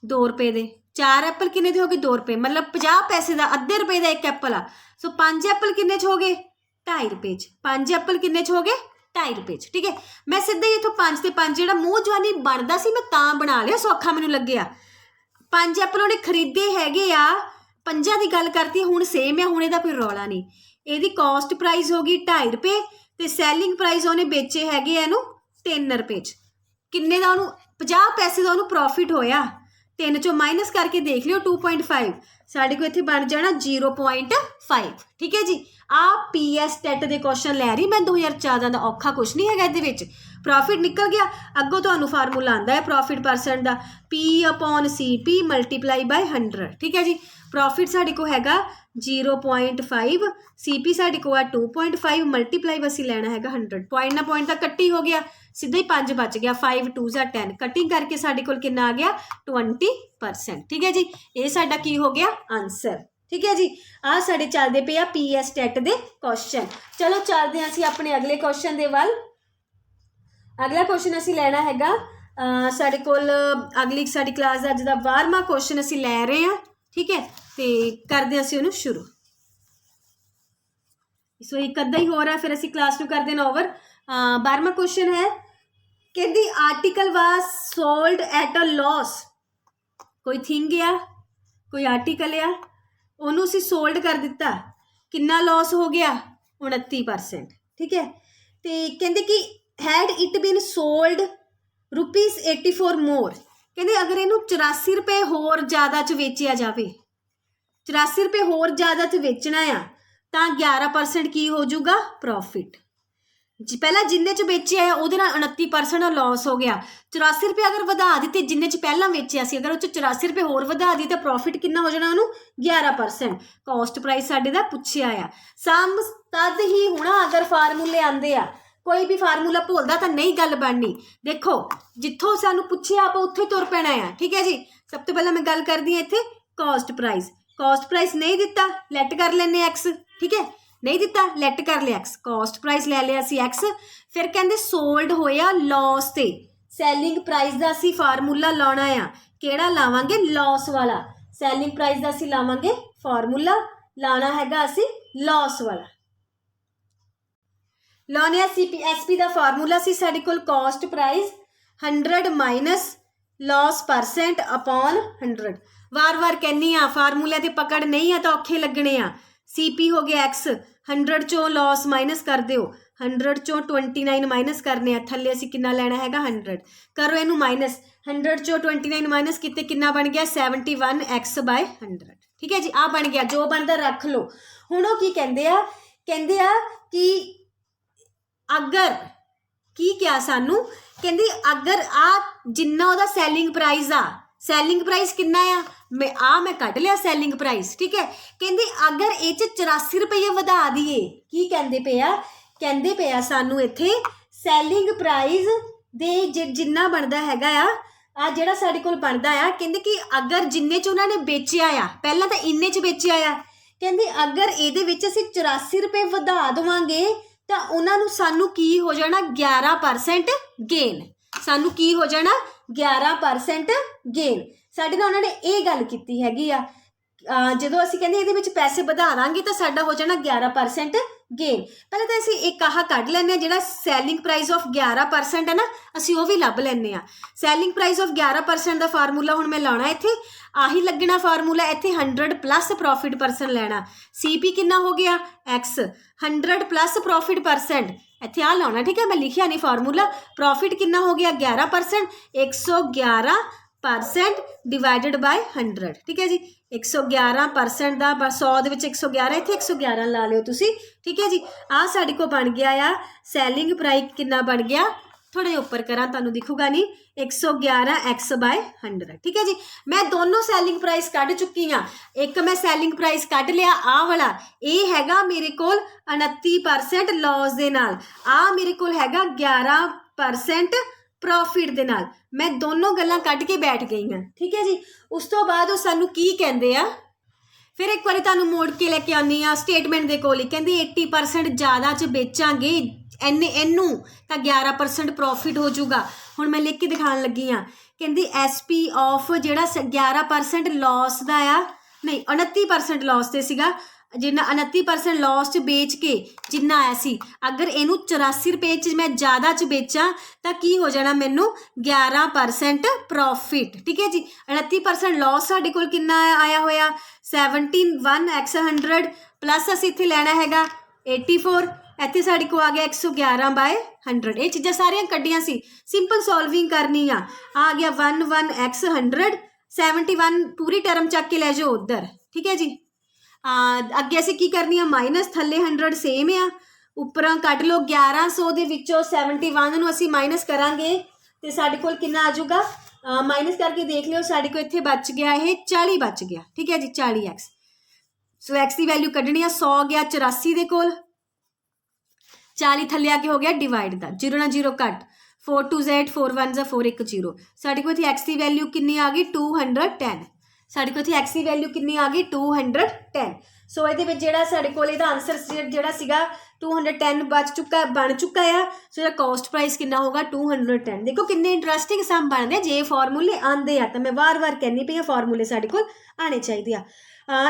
2 रुपए दे, 4 एप्पल किन्ने दे हो गए 2 रुपए, मतलब 50 पैसे का अद्धे रुपए का 1 एप्पल आ। सो 5 एप्पल किन्ने च हो गए 2.5 रुपए च, 5 एप्पल किन्ने च हो गए 2.5 रुपए च, ठीक है। मैं सीधा ही इत्थों 5 ते 5 जिहड़ा मूँह जवानी बनदा सी मैं तां बना लिया, सौखा मैनूं लग्गिया। 5 एप्पल उहने खरीदे हैगे आ, 5 की गल करती हुण सेम है, हुण इहदा कोई रौला नहीं। इहदी कॉस्ट प्राइस हो गई 2.5 रुपए, ते सैलिंग प्राइस उहने बेचे हैगे इहनूं 3 रुपए च। किन्ने दा उहनूं 50 पैसे का उहनूं प्रॉफिट होया, 3 चों माइनस करके देख लियो 2.5, साढ़े को इत्थे बन जाना 0.5, ठीक है जी। आ PS टैट के क्वेश्चन लै रही मैं 2014 का, औखा कुछ नहीं है इहदे विच। प्रॉफिट निकल गया, अगों तुहानूं फार्मूला आंदा है प्रॉफिट परसेंट का P/CP × 100, ठीक है जी। प्रॉफिट साढ़े को हैगा 0.5, CP साढ़े को है 2.5, मल्टीप्लाई असीं लैना हैगा 100। पॉइंट ना पॉइंट तक कट्टी हो गया, सीधा ही 5 बच गया, 5 2 10, कटिंग करके साढ़े कोल कितना आ गया 20%, ठीक है जी। ये साडा की हो गया आंसर, ठीक है जी। आ साडे चलदे पे आ PS टैट दे क्वेश्चन। चलो चलते हैं असीं अपने अगले क्वेश्चन दे वल। अगला क्वेश्चन असीं लैना हैगा साडे कोल अगली साडी क्लास दा अज दा 12वां क्वेश्चन असीं लै रहे हैं, ठीक है। तो करते असीं उहनूं शुरू। सो एक अद्धा ही हो रहा, फिर असीं क्लास नूं कर देना ओवर। 12वां क्वेश्चन है कि दी article was sold at a loss. कोई थिंग आ, कोई आर्टिकल आ, उन्होंने असीं सोल्ड कर दिता, कितना लॉस हो गया 29%, ठीक है। तो कहते कि हैड इट बीन सोल्ड ₹84 मोर, कहते अगर इनू 84 रुपए होर ज़्यादा च वेचिया जाए, 84 रुपए होर ज़्यादा च वेचना आ तो 11% की हो जूगा प्रॉफिट। पहला जिन्ने च बेचिया है उहदे नाल 29% लॉस हो गया। 84 रुपए अगर वधा दिते जिन्ने च पहला वेचिया सी, अगर उस 84 रुपए होर वधा दी तो प्रॉफिट कितना हो जाना उन्होंने 11%। कॉस्ट प्राइस साडे दा पुछया आ, सम तद ही होना अगर फार्मूले आंदे आ, कोई भी फार्मूला भुलदा तो नहीं गल बननी। देखो जिथों सानू पुछया आप उत्थे तुर पैना है, ठीक है जी। सब तो पहला मैं गल करदी हां इत्थे कॉस्ट प्राइस। कॉस्ट प्राइस नहीं दिता लैट कर लेने एक्स, ठीक है, नहीं दिता लैट कर लिया एक्स, कॉस्ट प्राइस लै लिया सी एक्स। फिर कहते सोल्ड होया लॉस ते, सैलिंग प्राइस का असी फार्मूला लाना आ, केड़ा लावांगे लॉस वाला। सैलिंग प्राइस का असी लावांगे फार्मूला, लाना हैगा असी लॉस वाला। लाने SP का फार्मूला सी साडे कोल cost price 100 minus loss percent upon 100। वार वार कहनी आ फार्मूले ते पकड़ नहीं है तो औखे लगने आ। CP हो गया एक्स, 100 चों लॉस माइनस कर दिओ, 100 चों 29 माइनस करने आ, थल्ले असीं कितना लैना हैगा 100। करो इनू माइनस, 100 चों 29 माइनस किते कितना बन गया 71x/100, ठीक है जी। आ बन गया, जो बनदा रख लो। हुण ओह की कहंदे आ कि अगर की क्या सानू कहंदे अगर आ जिन्ना उहदा सैलिंग प्राइस आ, सैलिंग प्राइस कितना आ मैं कट लिया सैलिंग प्राइस, ठीक है। कहते अगर ये 84 रुपये वधा दिए, की कहते पे आ सानू इत्थे सैलिंग प्राइस दे जिन्ना बनता हैगा आ जिहड़ा साडे कोल बनता आ, कहते कि अगर जिन्ने च उन्होंने बेचिया आ, पहला तो इन्ने च बेचिया आ, कहते अगर ये विच असीं 84 रुपये वधा देवांगे तो उन्होंने सानू की हो जाना 11% गेन, सानू की हो जाना 11% गेन। साडे नाल उन्होंने ये गल कीती हैगी आ, जदों असीं कहंदे इहदे विच पैसे वधा दांगे तो साडा हो जाना 11% गेन। पहले तो असीं एक आह कढ लैंदे आ जिहड़ा सैलिंग प्राइस ऑफ 11% है ना, असीं वो भी लभ लैंदे आ। सैलिंग प्राइस ऑफ 11% का फार्मूला हुण मैं लाउणा इत्थे, आही लगना फार्मूला इत्थे 100 प्लस प्रॉफिट परसेंट लैना। CP कितना हो गया एक्स, 100 प्लस प्रॉफिट परसेंट ਇੱਥੇ ਆ ਲਾਉਣਾ, ਠੀਕ ਹੈ। मैं लिखिया नहीं फार्मूला। प्रॉफिट कितना हो गया 11%, 111% डिवाइडेड बाय 100, ठीक है जी। 111% ਦਾ 100 ਦੇ ਵਿੱਚ 111, ਇੱਥੇ 111 ਲਾ ਲਿਓ ਤੁਸੀਂ, ठीक है जी। ਆ ਸਾਡੇ ਕੋਲ ਬਣ ਗਿਆ ਆ ਸੈਲਿੰਗ ਪ੍ਰਾਈਸ ਕਿੰਨਾ ਬਣ ਗਿਆ, थोड़े ऊपर करा तुहानूं दिखूगा नहीं, 111x/100, ठीक है जी। मैं दोनों सैलिंग प्राइस कढ़ चुकी हाँ। एक मैं सैलिंग प्राइस कढ़ लिया आ वाला, ये हैगा मेरे कोल 29% लॉस दे नाल, आ मेरे कोल हैगा 11% प्रॉफिट दे नाल। मैं दोनों गल्लां कढ़ के बैठ गई हाँ, ठीक है जी। उस तो बाद वो सानूं की कहंदे आ, फिर एक बार तुहानूं मोड़ के लैके आनी आ स्टेटमेंट दे कोल ही, कहंदी 80% ज़्यादा च बेचांगे इनू तो 11% प्रॉफिट हो जूगा। हुण मैं लिख के दिखाने लगी हाँ, कहती SP ऑफ जिहड़ा 11% लॉस का आ, नहीं 29% लॉस से सीगा, जिन्ना 29% लॉस च बेच के जिन्ना आया सी, अगर इनू 84 रुपए च मैं ज़्यादा च बेचा तो की हो जाना मैनू 11% प्रॉफिट, ठीक है जी। 29% लॉस साडे कोल किन्ना आया होया 71x100 प्लस असीं इत्थे लैना हैगा 84, ਇੱਥੇ ਸਾਡੇ को आ गया 111/100। ये चीज़ां सारियां कड्डियां सी, सिंपल सॉल्विंग करनी आ गया 11x100, 71 पूरी टर्म चक के लै जाओ उधर, ठीक है जी। अगे असीं की करनी आ माइनस, थल्ले 100 सेम आ, उपरों कट लो 1100 दे विचों 71 नूं असीं माइनस करांगे तो साडे कोल किन्ना आ जाऊगा, माइनस करके देख लियो, साडे कोल इत्थे बच गया ये 40 बच गया, ठीक है जी 40x। सो x की वैल्यू कड्ढनी आ, 100 गया 84 दे कोल, 40 थले आके हो गया डिवाइड का, 0 ना 0 कट, 4 2 8, 4 1 4 1 0। साढ़े को एक्स की वैल्यू कितनी आ गई 210, साढ़े को एक्स की वैल्यू कितनी आ गई 210। सो ये जो साढ़े को आंसर जोड़ा सीगा 210 बन चुका है। सो जो कॉस्ट प्राइस कितना होगा 210। देखो किन्ने इंटरस्टिंग सम बनते हैं जे फॉर्मूले आते हैं, तो मैं बार बार कहनी पई फॉर्मूले साढ़े को आने चाहिए।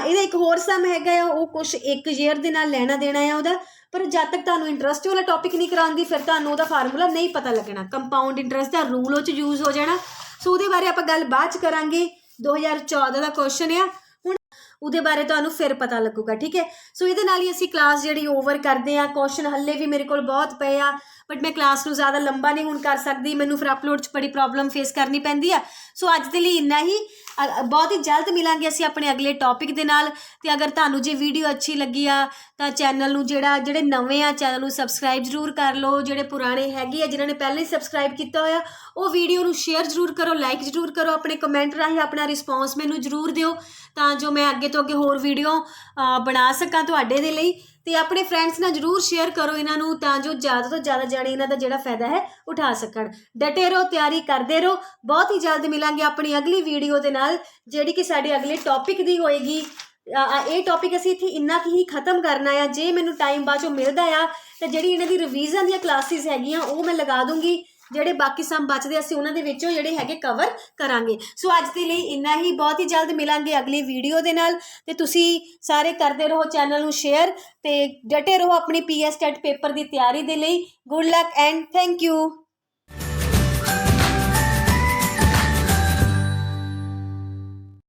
ये एक होर सम है वो कुछ एक ईयर के नाल लेना देना है वह, पर जब तक तुहानूं इंटरस्ट वाला टॉपिक नहीं करांदी फिर तुहानूं उहदा फार्मूला नहीं पता लगना, कंपाउंड इंटरस्ट का रूल वो यूज़ हो जाना। सो उहदे बारे आपां गल बाद च करांगे। 2014 का क्वेश्चन है, हुण उहदे बारे तुहानूं फिर पता लगूगा, ठीक है। सो इहदे नाल ही असीं क्लास जिहड़ी ओवर करते हैं। क्वेश्चन हल्ले भी मेरे कोल बहुत पे आ, बट मैं क्लास नूं ज़्यादा लंबा नहीं हुण कर सकती, मैनूं फिर अपलोड च बड़ी प्रॉब्लम फेस करनी पैंदी है। सो अज दे लई इन्ना ही, बहुत ही जल्द मिलांगे असीं अपने अगले टॉपिक दे नाल। ते अगर तुहानूं जे वीडियो अच्छी लगी आ तां चैनल नूं ਜਿਹੜੇ नवे आ चैनल नूं सबसक्राइब जरूर कर लो, ਜਿਹੜੇ पुराने हैगे आ जिन्हां ने पहले ही सबसक्राइब किया होया वो वीडियो नूं शेयर जरूर करो, लाइक जरूर करो, अपने कमेंट राਹੀਂ अपना रिस्पॉन्स मैनूं जरूर दिओ तां जो मैं अगे तो अगे होर वीडियो बना सकां तुहाडे दे लई। ते अपने फ्रेंड्स नाल जरूर शेयर करो इन्हां नूं तां जो ज़्यादा तो ज़्यादा जाने इन्हां दा जिहड़ा फायदा है उठा सकण। डटे रहो, तैयारी करते रहो। बहुत ही जल्द मिलांगे अपनी अगली वीडियो दे नाल जिहड़ी कि साडे अगले टॉपिक दी होएगी। ये टॉपिक असीं इत्थे इन्ना कि ही खत्म करना है। जे मैनूं टाइम बाद चों मिलदा आ ते जिहड़ी इन्हां दी रिवीजन दी क्लासिस हैगियां वो मैं लगा दूंगी, ਜਿਹੜੇ बाकी सम बचते ਅਸੀਂ ਉਹਨਾਂ ਦੇ ਵਿੱਚੋਂ ਜਿਹੜੇ ਹੈਗੇ ਕਵਰ ਕਰਾਂਗੇ। ਸੋ ਅੱਜ ਦੇ ਲਈ ਇੰਨਾ ਹੀ, ਬਹੁਤ ਹੀ ਜਲਦ ਮਿਲਾਂਗੇ ਅਗਲੀ ਵੀਡੀਓ ਦੇ ਨਾਲ। ਤੇ ਤੁਸੀਂ ਸਾਰੇ ਕਰਦੇ ਰਹੋ ਚੈਨਲ ਨੂੰ ਸ਼ੇਅਰ ਤੇ ਡਟੇ ਰਹੋ ਆਪਣੀ PS ਟੈਟ ਪੇਪਰ ਦੀ ਤਿਆਰੀ ਦੇ ਲਈ। Good luck and thank you.